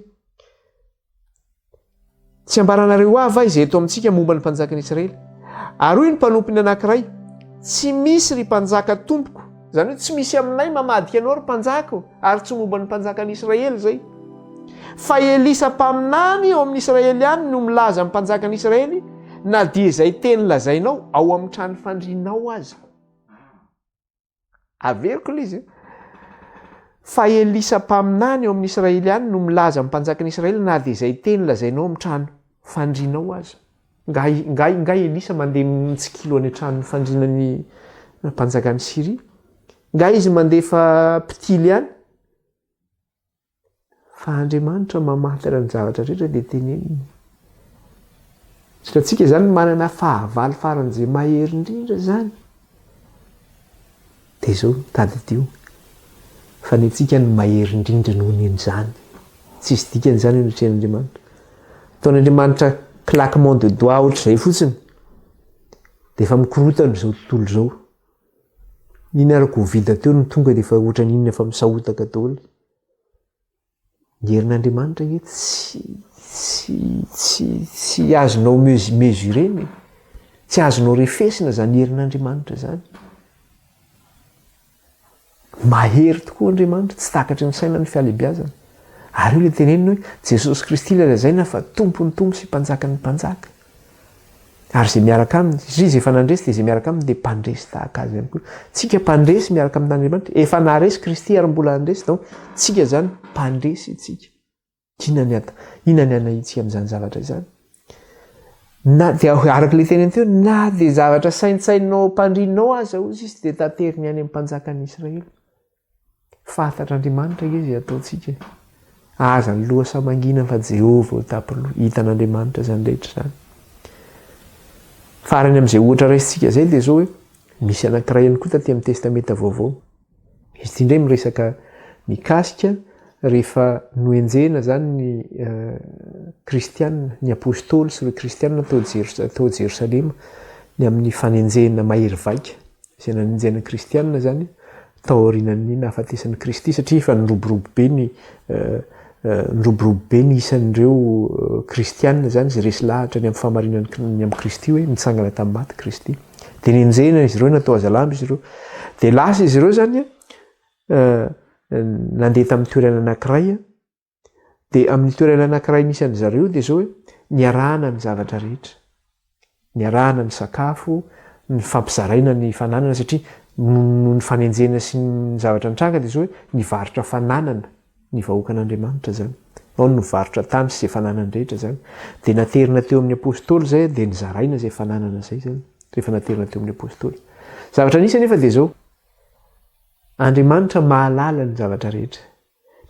S1: Tsy ambaranareo ahy va izay eto amintsika momba ny mpanjakan'ny Israely. Ary hoy ny mpanompony anankiray, tsy misy ry mpanjaka tompoko. Zany hoe tsy misy aminay mamadika anao ry mpanjaka ary tsy momba ny mpanjakan'ny Israely zay. Fa Elisa mpaminany ao amin'ny Israely any no milaza amin'ny mpanjakan'ny Israely na dia izay teny lazainao ao amin'ny trano fandrinao aza. Averiko ilay izy. Fa Elisa mpaminany ao amin'ny Israely any no milaza amin'ny mpanjakan'ny Israely na dia izay teny lazainao amin'ny trano fandrinao aza. Nga Elisa mandeha mitsikilo any trano fandrinan'ny mpanjakan'ny Siria. Nga izy mandefa mpitily any. Fa Andriamanitra mamatatra ny zavatra rehetra dia teneniny. Satria antsika zany manana fahavalo faran'izay mahery indrindra zany. Dia izao tadidio. Fa ny antsika ny mahery indrindra noho ny an'izany. Tsisy dikan'izany eo notrehan'Andriamanitra. Ataon'Andriamanitra claquement de doigts ohatr'izay fotsiny. Dia efa mikorotana izao tontolo izao. Iny ara-Covid teo no tonga dia efa ohatran'inona efa misahotaka daholo. ny herin'Andriamanitra ety tsy azonao mesureny, tsy azonao refesina zany herin'Andriamanitra zany. Mahery tokoa Andriamanitra, tsy takatry ny saina ny fialebiazana. Ary io le teneniny hoe Jesosy Kristy ilay lazaina fa tompony tompo sy mpanjakan'ny mpanjaka. Ary izay miaraka aminy, izy efa nandresy dia izay miaraka aminy dia mpandresy tahaka azy ihany koa. Tsika mpandresy miaraka amin'Andriamanitra, efa naharesy Kristy ary mbola handresy, donc tsika zany mpandresy itsika. Inona ny anahintsika amin'izany zavatra izany? Na dia arak'ilay teneny teo, na dia zavatra saintsainao mpandrinao aza ozy izy dia tateriny any amin'ny mpanjakan'ny Israely. Fantatr'Andriamanitra izy ataontsika. Aza ny loha sa mangina fa Jehova ho tampoloha, hitan'Andriamanitra zany rehetra zany. Farany amin'izay ohatra raisitsika zay dia zao hoe misy anankiray ihany koa taty amin'ny testamenta vaovao. Izy ity indray miresaka mikasika rehefa noenjena zany ny kristianina, ny apôstôly sy ireo kristianina tao Jerosalema ny amin'ny fanenjena mahery vaika, izay nanenjena kristianina zany tao aorian'ny nahafatesan'ny Kristy, satria efa niroborobo be ny isan'ireo kristianina zany izay resy lahatra ny amin'ny fahamarinany amin'ny Kristy hoe mitsangana tamin'ny maty Kristy. Dia nenjena izy ireo, natao azalamby izy ireo. Dia lasa izy ireo zany nandeha tamin'ny toerana anankiray, dia amin'ny toerana anankiray nisy an'zareo dia zao hoe niarahana ny zavatra rehetra, niarahana ny sakafo, ny fampizaraina ny fananana, satria no ny fanenjena sy ny zavatra nitranga dia zao hoe nivarotra fananana ny vahoakan'Andriamanitra zany. Ao ny nivarotra tany sy izay fananana rehetra zany. Dia naterina teo amin'ny apôstôly zay dia nizaraina izay fananana zay zany rehefa naterina teo amin'ny apôstôly. Zavatra nisy anefa dia zao, Andriamanitra mahalala ny zavatra rehetra.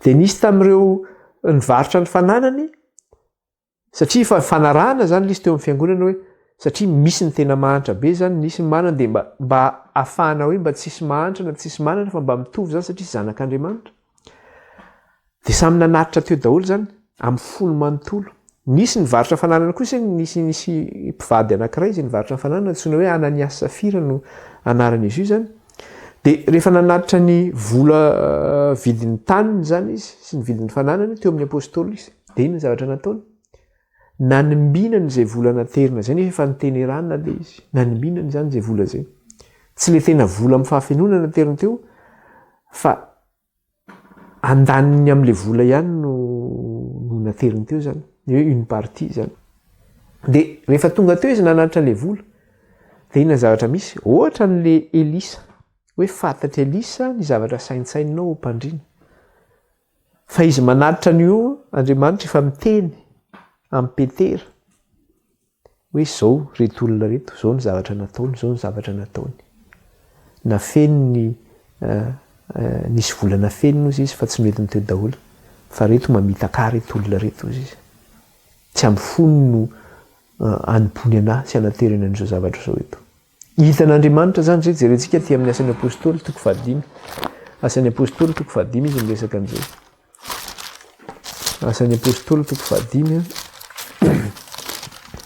S1: Dia nisy tamin'ireo nivarotra ny fananany, satria fa fanarahana zany lisy teo amin'ny fiangonana hoe satria misy ny tena mahantra be zany, nisy ny manana dia mba ahafahana hoe mba tsisy mahantra na tsisy manana fa mba mitovy zany satria zanak'Andriamanitra. Dia samy nanatitra teo daholo zany amin'ny folo manontolo. Nisy nivarotra fananana kosa, nisy mpivady anankiray izay nivarotra ny fananana, antsoina hoe Ananias Safira no anaran'izy io zany. Dia rehefa nanatitra ny vola vidin'ny taniny zany izy sy ny vidin'ny fananany teo amin'ny apôstôly izy, dia iny ny zavatra nataony. Nanimbinany izay vola naterina zay, nefa efa niteneranina ilay izy. Nanimbinany zany izay vola zay. Tsy le tena vola amin'ny fahafenona naterina teo, fa andaniny amin'ilay vola ihany no naterina teo zany. Hoe une partie zany. Dia rehefa tonga teo izy nanatitra ilay vola, dia iny ny zavatra misy, ohatra n'ilay Elisa, hoe fantatry Elisa ny zavatra saintsainao ho mpandriana. Fa izy manatitra an'io Andriamanitra efa miteny amin'ny Petera hoe zao reto olona reto, zao ny zavatra nataony, zao ny zavatra nataony. Nafeny nisy vola nafeny ozy izy fa tsy mety teo daholo, fa reto mamitaka reto olona reto ozy izy. Tsy amin'ny fony no anompony anahy sy anaterana an'izao zavatra zao eto. Hitan'Andriamanitra zany zay jerentsika ty amin'ny asan'ny apôstôly toko 5. Asan'ny apôstôly toko 5 izy miresaka an'izay. Asan'ny apôstôly toko 5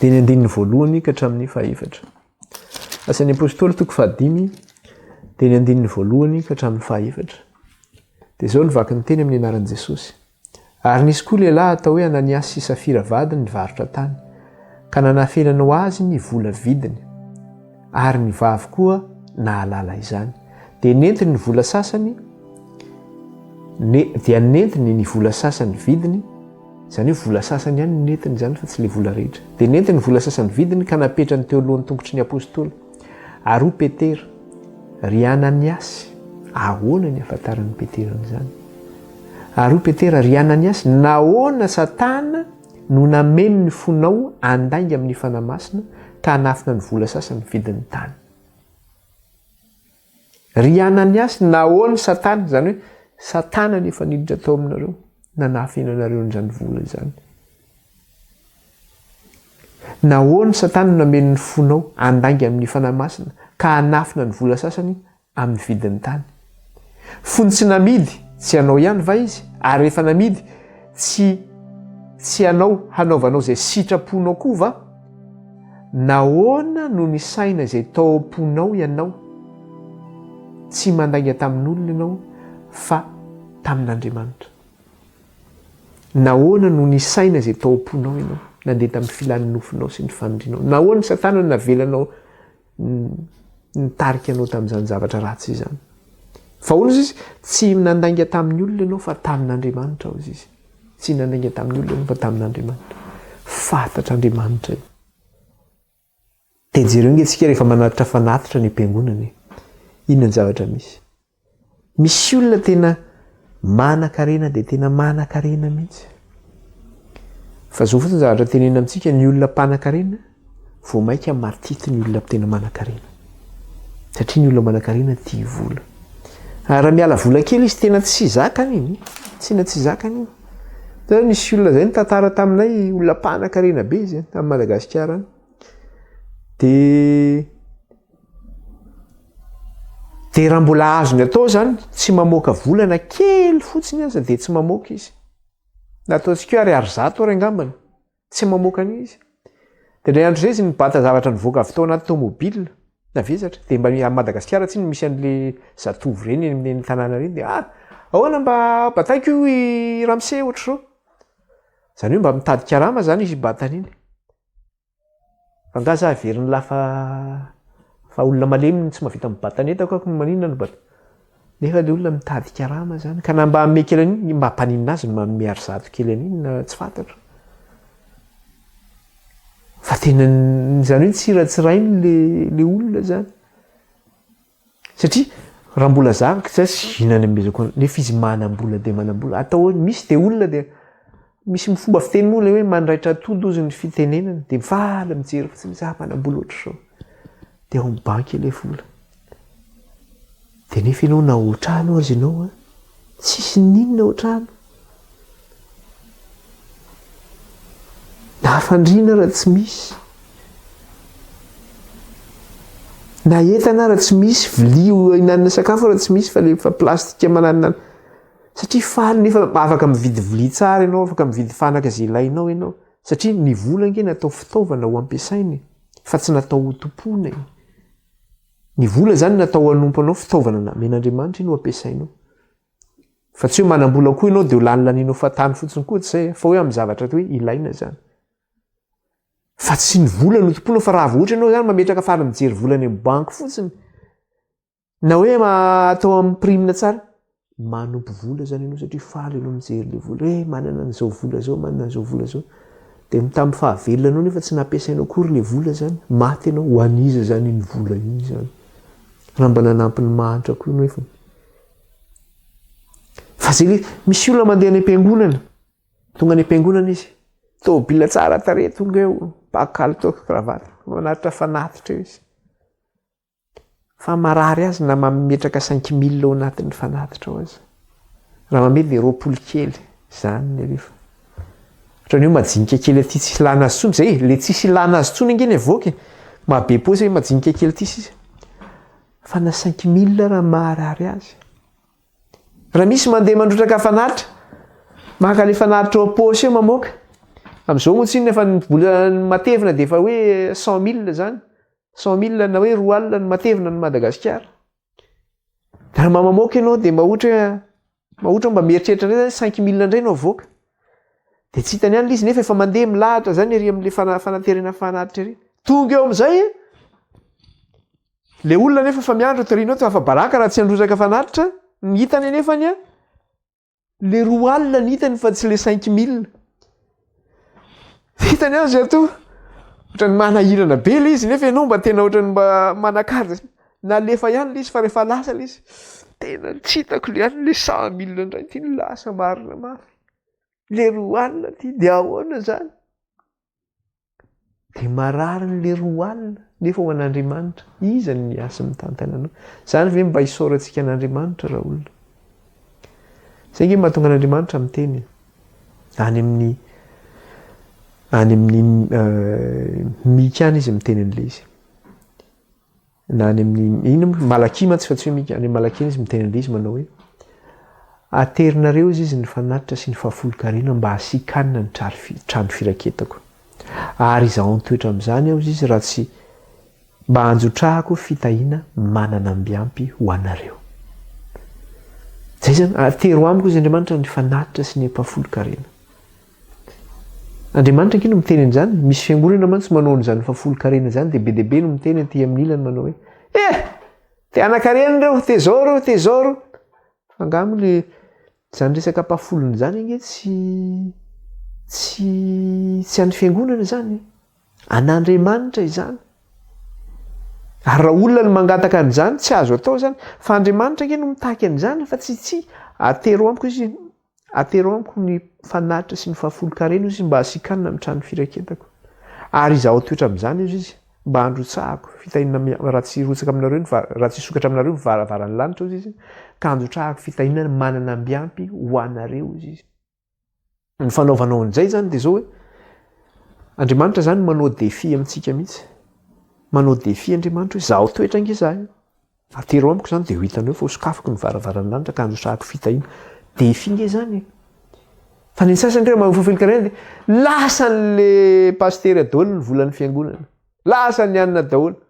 S1: dia ny andininy voalohany ka hatramin'ny fahaefatra. Asan'ny apôstôly toko 5 dia ny andininy voalohany ka hatramin'ny fahaefatra. Dia zao nivaky ny teny amin'ny anaran'i Jesosy. Ary nisy koa lehilahy atao hoe Ananias sy Safira vady nivarotra tany, ka nanafenana ho azy ny vola vidiny, ary ny vavy koa nahalala izany. Dia nentiny ny vola sasany, dia nentiny ny vola sasany vidiny, izany hoe vola sasany ihany nentiny zany fa tsy le vola rehetra. Dia nentiny ny vola sasany vidiny ka napetrany teo alohan'ny tongotry ny apôstôly. Ary ho Petera, ry Ananias, ahoana ny ahafantaran'ny Petera an'izany? Ary ho Petera, ry Ananias, nahoana Satana no nameno ny fonao andainga amin'ny fanamasina ka hanafina ny vola sasany vidin'ny tany. Ry Ananias, nahoana Satana, zany hoe Satana nefa niditra tao aminareo, nanafina anareo n'izany vola izany. Nahoana Satana no nameno ny fonao andainga amin'ny fanamasina ka hanafina ny vola sasany amin'ny vidin'ny tany. Fony tsy namidy, tsy hanao ihany va izy, ary rehefa namidy tsy hanao hanaovanao izay sitraponao koa va? Nahoana no ny saina izay tao am-ponao ianao, tsy mandainga tamin'olona ianao fa tamin'Andriamanitra. nahoana no nisaina zay taom-ponao ianao nandeha tamin'ny filan'ny nofinao sy ny fanindrinao, nahoana satana no navelanao nitarika anao tamin'izany zavatra ratsy izany. Fa hono izy tsy nandainga tamin'ny olona ianao fa tamin'Andriamanitra hozy izy. Tsy nandainga tamin'ny olona ianao fa tamin'Andriamanitra. Fantatr'Andriamanitra. Dia jereo nge rehefa manatitra fanatitra ny am-piangonana. Inona ny zavatra misy? Misy olona tena manan-karena dia tena manan-karena mihitsy. Fa zao fotsiny zavatra tenena amintsika, ny olona mpanan-karena vao maika martity ny olona tena manan-karena. Satria ny olona manan-karena tia vola. Raha miala vola kely izy tena tsy zakany iny. Tsy zakany iny. Nisy olona zay nitantara taminay, olona mpanan-karena be izy tamin'ny Madagasikara. Dia raha mbola azony atao zany, tsy mamoaka volana kely fotsiny aza dia tsy mamoaka izy. Nataontsika hoe ary zato ary angambany, tsy mamoaka an'izy. Dia indray andro izay izy nibata zavatra nivoaka avy tao anaty tômôbila, navezatra. Dia mba a Madagasikara tsy misy an'ilay zatovo ireny amin'ny tanàna ireny. Dia ahoana mba bataiko io ramose ohatr'izao. Izany hoe mba mitady karama zany izy batana iny. Fa nga za veriny lafa olona malemy tsy mahavita mibatana etako ako maninona no bata. Nefa ilay olona mitady karama zany. Ka na mba hamme kely an'iny, mba hampaninina azy no manome ary zato kely an'iny na tsy fantatro. Fa tena zany hoe tsiratsirainy le olona zany. Satria raha mbola zavaka tsy sy hinany amezako nefa izy manam-bola dia manam-bola. Atao misy dia olona dia misy fomba fiteny moa hoe mandraitra tondo ozy ny fitenenana dia mifaly mijery fotsiny za manam-bola ohatr'izao. Dia ao amin'ny banky ilay vola. Dia nefa ianao na ohatrano azy ianao tsisy ninona ohatrano. Na fandriana raha tsy misy. Na entana raha tsy misy, vilia hinanana sakafo raha tsy misy fa le plastika mananana. Satria faly nefa afaka mividy vilia tsara ianao, afaka mividy fanaka izay ilainao ianao. Satria ny vola nge natao fitaovana ho ampiasainy fa tsy natao ho tompona. Ny vola zany natao hanompanao fitaovana namen'Andriamanitra iny ho ampiasainao. Fa tsy hoe manam-bola koa ianao dia ho lanilaninao fatany fotsiny koa tsy zay, fa hoe amin'ny zavatra hoe ilaina zany. Fa tsy ny vola no tomponao, fa raha ohatra ianao zany mametraka fara mijery volany amin'ny banky fotsiny. Na hoe atao amin'ny primina tsara, manompo vola zany ianao satria faly ianao mijery le vola. Manana an'izao vola zao, manana an'izao vola zao. Dia tamin'ny fahavelona anao nefa tsy nampiasainao akory le vola zany. Maty ianao, ho aniza zany iny vola iny zany. Raha mba nanampiny mahatra koa ianao efa. Fa zay misy olona mandeha any am-piangonana. Tonga any am-piangonana izy. Tômôbila tsara tarehy tonga eo, palitao kravaty, manatitra fanatitra eo izy. Fa marary azy na mametraka 5 000 ao anatin'ny fanatitra ao azy. Raha mamety dia 20 kely zany ny arifa. Ohatran'ny hoe majinika kely aty tsy ilana azy tsony. Zay le tsisy ilana azy tsony nge ny avoaka. Mahabe paosy hoe majinika kely aty izy. Fa na 5 000 raha marary azy. Raha misy mandeha mandrotraka fanatitra, maka le fanatitra ao paosy eo mamoaka. Amin'izao moa tsy inona fa ny vola matevina dia efa hoe 100 000 zany. 100 000 na hoe 2 alina ny matevina ny Madagasikara. Raha mamoaka ianao dia mahoatra mba mieritreritra indray 5 000 indray no avoaka. Dia tsy hitany ihany izy nefa efa mandeha milahatra zany ery amin'ilay fanaterana fanatitra ery. Tonga eo amin'izay le olona nefa fa miandro torianao fa baraka raha tsy handrotraka fanatitra. Ny hitany anefany le 2 alina ny hitany fa tsy le 5 000. Hitany azy ato. Ohatrany manahirana be le izy nefa ianao mba tena ohatrany mba manan-karitra. Nalefa ihany le izy fa rehefa lasa le izy. Tena tsy hitako le ihany le 100 000 indray ty lasa marina mafy. Le 2 alina ty dia ahoana zany? Dia marary le 2 alina nefa ho an'Andriamanitra. Iza ny asa mitantana anao? Zany ve mba hisaorantsika an'Andriamanitra raha olona? Zay nge mahatonga an'Andriamanitra miteny any amin'ny Mika any izy miteny an'le izy. Na any amin'ny Malaki mantsy fa tsy hoe Mika, any Malaki izy miteny an'le izy manao hoe aterinareo izy ny fanatitra sy ny fahafolo-karena mba hasikanina ny trano firaketako. Ary izaho nitoetra amin'izany aho izy raha tsy mba hanjotrahako fitahiana manana ambiampy ho anareo. Zay zany atero amiko izy Andriamanitra ny fanatitra sy ny fahafolo-karena. Andriamanitra anke no miteny an'izany, misy fiangonana mantsy manao an'izany fafolo-karena zany, de be deaibe no miteny aty amin'ny ilany manao hoe te anakarena reo, te zao reo, te zao reo. Angamo le zany resaka mpafolony zany ange tsy any fiangonana zany, an'Andriamanitra izany. Ary raha olona no mangataka an'izany tsy azo atao zany, fa Andriamanitra ange no mitaky an'izany, fa tsy atero amiko izy, atero amiko ny fanatitra sy ny fafolo-karena izy mba hasikanina amin'ny trano firaketako. Ary izaho toetra amin'izany izy mba handrotsahako fitahinana raha tsy rotsaka aminareo raha tsy sokatra aminareo ny varavaran'ny lanitra izy, ka handrotsahako fitahinana manana ambiampy ho anareo izy. Ny fanaovanao an'izay zany de zao hoe Andriamanitra zany manao défi amintsika mihitsy. Manao défi Andriamanitra hoe zaho toetra ange zaho. Atero amiko zany de ho hitanao fa ho sokafako ny varavaran'ny lanitra ka handrotsahako fitahina. Défi nge zany. Fa ny sasany reo mahafafolo-karena de lasa an'le pastery daholo ny volan'ny fiangonana. Lasa ny anina daholo.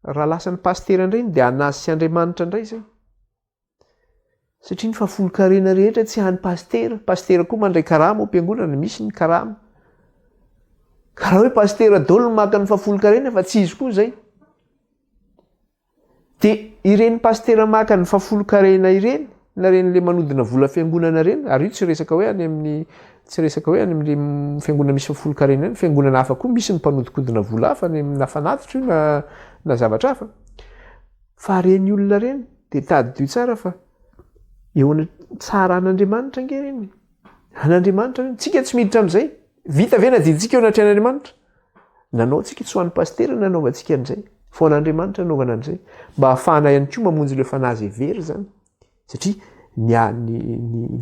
S1: Raha lasa ny pastery indray de anazy sy Andriamanitra indray zay. Satria ny fafolo-karena rehetra tsy an'ny pastera. Pastera koa mandray karama ao am-piangonana, misy ny karama. Ka raha hoe pastera daholo no maka ny fafolo-karena fa tsy izy koa zay. De ireny pastera maka ny fafolo-karena ireny, na reny le manodina vola fiangonana reny, ary io tsy resaka hoe any amin'ny fiangonana misy fafolo-karena eny, fiangonana hafa koa misy ny mpanodikodina vola hafa any amin'ny nafanatitra io na zavatra hafa. Fa reny olona reny de tadidio tsara fa eo tsara an'Andriamanitra ange reny. An'Andriamanitra reny, tsika tsy miditra amin'izay. Vita ve nadiditsika eo anaty an'Andriamanitra? Nanao tsika tsy ho an'ny pastera nanaovantsika an'izay. Fa an'Andriamanitra nanaovana an'izay. Mba hahafahana ihany koa mamonjy ilay fanazy hevery zany. Satria ny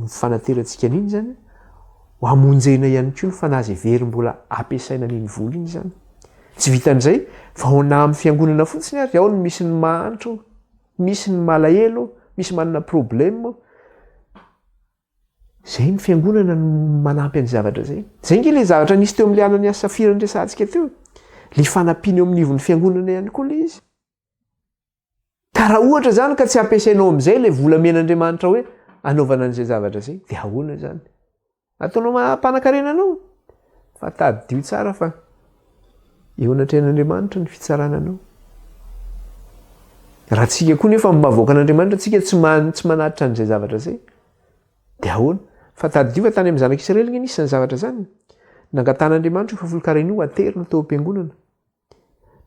S1: fanaterantsika an'iny zany ho hamonjena ihany koa ny fanazy hevery mbola ampiasaina an'iny vola iny zany. Tsy vitan'izay fa ao na amin'ny fiangonana fotsiny ary ao ny misy ny mahantro, misy ny malahelo, misy manana problème. Zay ny fiangonana no manampy an'ny zavatra zay. Zay nge le zavatra nisy teo amin'ny anany asa safira ndresantsika teo. Le fanampiana eo amin'ny nivon'ny fiangonana ihany koa le izy. Ka raha ohatra zany ka tsy ampiasainao amin'izay le vola men'Andriamanitra hoe anaovana an'izay zavatra zay, de ahoana zany? Ataonao mampanankarena anao? Fa tadidio tsara fa eo anatrehan'Andriamanitra ny fitsarana anao. Raha tsika koa nefa mavoaka an'Andriamanitra tsika tsy manatitra an'izay zavatra zay, de ahoana? Fa tadidio fa tany amin'ny zanak'Israely nge nisy ny zavatra zany. Nangatan'Andriamanitra io fafolo-karena io aterina tao am-piangonana.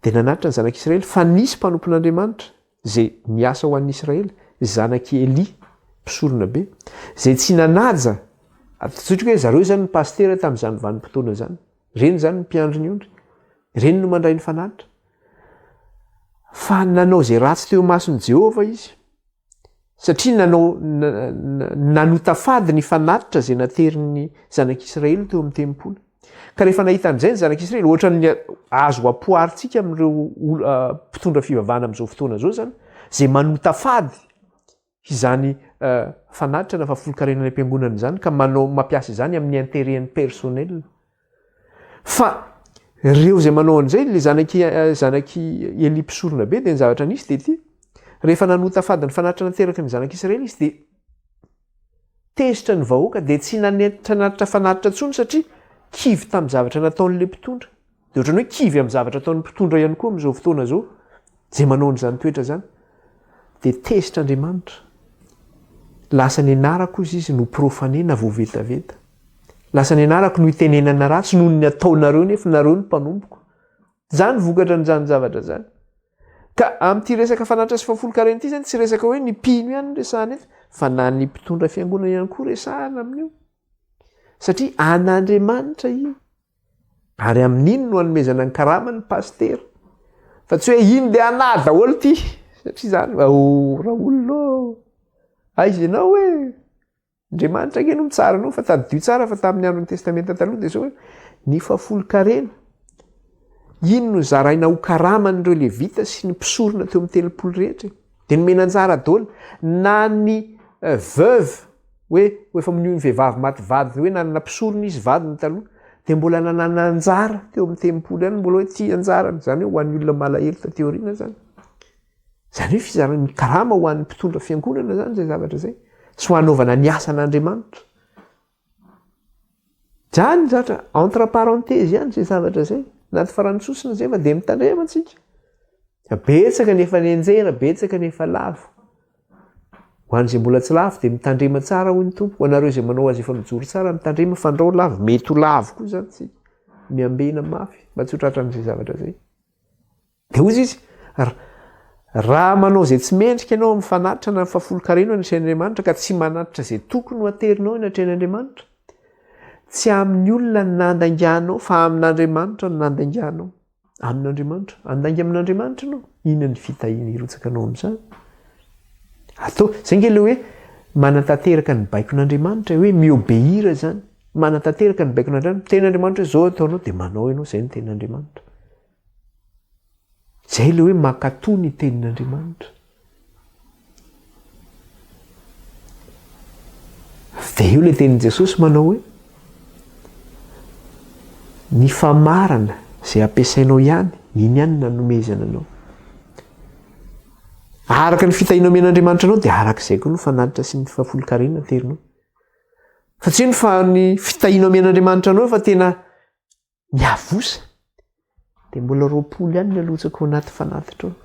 S1: De nanatitra ny zanak'Israely fa nisy mpanompon'Andriamanitra zay niasa ho an'ny Israely, zanaky Eli, mpisorona be, zay tsy nanaja. Atsotrika hoe zareo zany ny pastera tamin'izany vanim-potoana zany. Reny zany ny mpiandry ny ondry. Reny no mandray ny fanatitra. Fa nanao zay ratsy teo mason'i Jehova izy. Satria nanotafady ny fanatitra zay naterin'ny zanak'Israely teo amin'ny tempolo. Ka rehefa nahita an'izay ny zanak'Israely, ohatra ny azo apoarintsika amin'ireo mpitondra fivavahana amin'izao fotoana zao zany, zay manotafady izany fanatitra na fafolo-karena ny am-piangonana zany, ka mampiasa izany amin'ny intérêt personnel. Fa reo zay manao an'izay, le zanaky Eli mpisorona be, de ny zavatra nisy de ty. Rehefa nanotafady ny fanatitra nateraka ny zanak'Israely izy de tezitra ny vahoaka de tsy nanatitra fanatitra tsony satria kivy tamin'ny zavatra nataon'le mpitondra. De ohatrany hoe kivy amin'ny zavatra ataon'ny mpitondra ihany koa amin'izao fotoana zao, zay manao an'izany toetra zany. De tezitra Andriamanitra. Lasa ny anarako izy no profane na voavetaveta. Lasa ny anarako no itenenana ratsy noho ny ataonareo nefa nareo ny mpanompoko. Zany vokatra n'izany zavatra zany. Ka amin'ity resaka fanatitra sy fafolo-karena ity zany tsy resaka hoe ny mpino ihany resahana eto, fa na ny mpitondra fiangonana ihany koa resahana amin'io. Satria an'Andriamanitra io. Ary amin'iny no hanomezana ny karama ny pastera. Fa tsy hoe iny de anahy daholo ty. Satria zany raha olona aiza ianao hoe Andriamanitra nge no mitsara anao, fa tadidio tsara fa tamin'ny andron'ny testamenta taloha de zao hoe ny fafolo-karena. Iny no zaraina ho karaman'ireo levita sy ny mpisorona teo amin'ny telopolo rehetra. De ny menan-jara daholo na ny veuve hoe efa minio ny vehivavy maty vady hoe nanana mpisorona izy vadiny taloha, de mbola nanana anjara teo amin'ny tempolo ihany, mbola hoe ty anjarany. Zany hoe ho an'ny olona malahelo taty aoriana zany. Zany hoe fizarana ny karama ho an'ny mpitondra fiangonana zany zay zavatra zay. Sy ho anaovana ny asan'Andriamanitra. Jany zatra entre parenthèse ihany zay zavatra zay. Naty farantsosina zay fa dia mitandrema antsika. Betsaka nefa nenjera, betsaka nefa lavo. Ho an'izay mbola tsy lavo dia mitandrema tsara hoy ny tompo. Ho anareo izay manao azy efa mijoro tsara mitandrema fandrao lavo. Mety ho lavo koa zany tsika. Miambena mafy mba tsy ho tratra amin'izay zavatra zay. Dia hozy izy raha manao izay tsy mendrika ianao mifanatitra na fafolo-karena ny Andriamanitra ka tsy manatitra izay tokony ho aterinao eny an-tren'Andriamanitra. Tsy amin'ny olona no nandanganao fa amin'Andriamanitra no nandanganao. Amin'Andriamanitra. Andangy amin'Andriamanitra ianao. Inona ny fitahiana irotsakanao amin'izany? Izay nge ilay hoe manatanteraka ny baikon'Andriamanitra hoe miobeira zany. Manatanteraka ny baikon'Andriamanitra. Ten'Andriamanitra izao ataonao dia manao ianao izay ny ten'Andriamanitra. Izay ilay hoe makatoa ny tenin'Andriamanitra. Dia io ilay tenin' Jesosy manao hoe ny famarana izay ampiasainao ihany, iny ihany nanomezana anao. Araka ny fitahiana omen'Andriamanitra anao dia araka izay koa no fanatitra sy ny fafolo-karena terinao. Fa tsy ny fitahiana omen'Andriamanitra anao fa tena miavosa. Dia mbola 20 ihany ny alotsaka ao anaty fanatitra ao.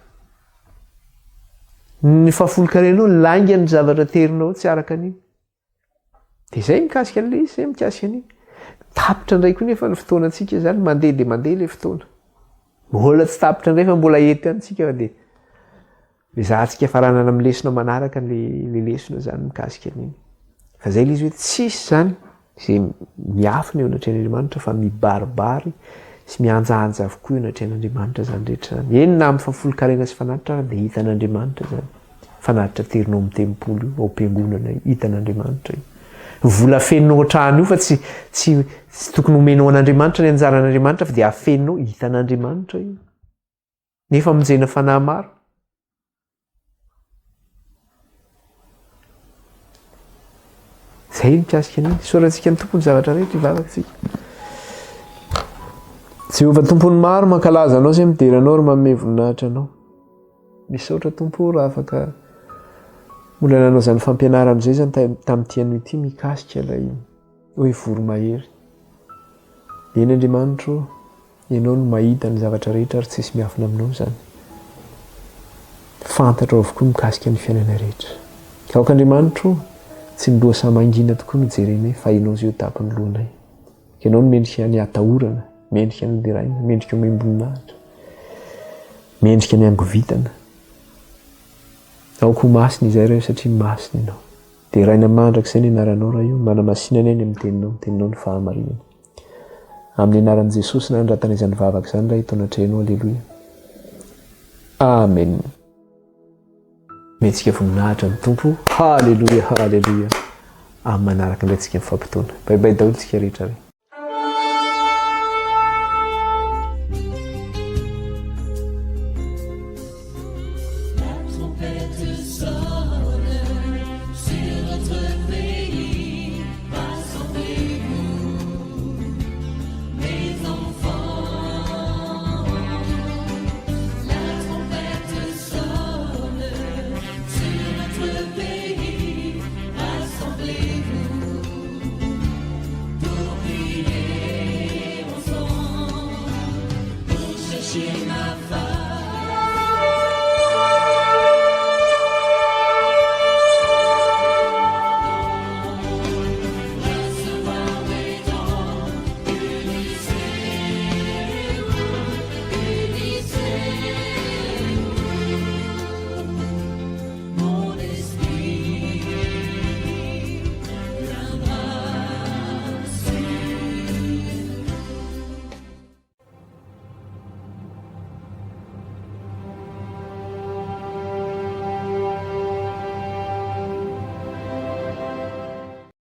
S1: Ny fafolo-karenao langa ny zavatra terinao tsy araka an'iny. Dia izay mikasika an'ilay izy, izay mikasika an'iny. Tapitra indray koa nefa ny fotoana antsika zany, mandeha dia mandeha ilay fotoana. Mbola tsy tapitra indray fa mbola eto ihany tsika dia izahantsika faranana amin'ny lesona manaraka ilay lesona zany mikasika an'iny. Fa izay ilay izy hoe tsisy zany izay miafina eo anatren'Andriamanitra fa mibaribary sy mianjanja avokoa eo anatren'Andriamanitra zany rehetra zany. Eny na amin'ny fafolo-karena sy fanatitra dia hitan'Andriamanitra zany. Fanatitra terinao amin'ny tempolo io, ao am-piangonana hitan'Andriamanitra io. Vola afeninao an-trano io fa tsy tokony homenao an'Andriamanitra ny anjaran'Andriamanitra fa dia afeninao hitan'Andriamanitra io. Nefa monjena fanahy maro. Izay mikasika an'iny. Soratsika ny tompony zavatra rehetra hivavakantsika. Jehovah tompony maro mankalaza anao izay mideranao ary manome voninahitra anao. Misaotra tompo raha afaka mbola nanao izany fampianarana izay zany tamin'ity anio ity mikasika ilay hoe voromahery. Eny Andriamanitra, ianao no mahita ny zavatra rehetra ary tsisy miafina aminao zany. Fantatra avokoa mikasika ny fiainana rehetra. Ka aoka Andriamanitra, tsy miloha samangina tokoa no jerenay fa ianao izay tapon'ny lohanay. Ianao no mendrika ny atahorana, mendrika ny diraina, mendrika miamboninahitra, mendrika ny angovitana. Aoka ho masina izay ireo satria masina ianao. Dia raina mandrakizay ny anaranao raha io, mana masina ny amin'ny teninao ny fahamarinana. Amin'ny anaran'i Jesosy na andratana izany vavaka izany raha hitao anatrehanao, aleloia. Amen. Mentsika voninahitra ny tompo. Halleluia, halleluia. Amin'ny manaraka indray tsika mifampitona. Baibai daholo tsika rehetra.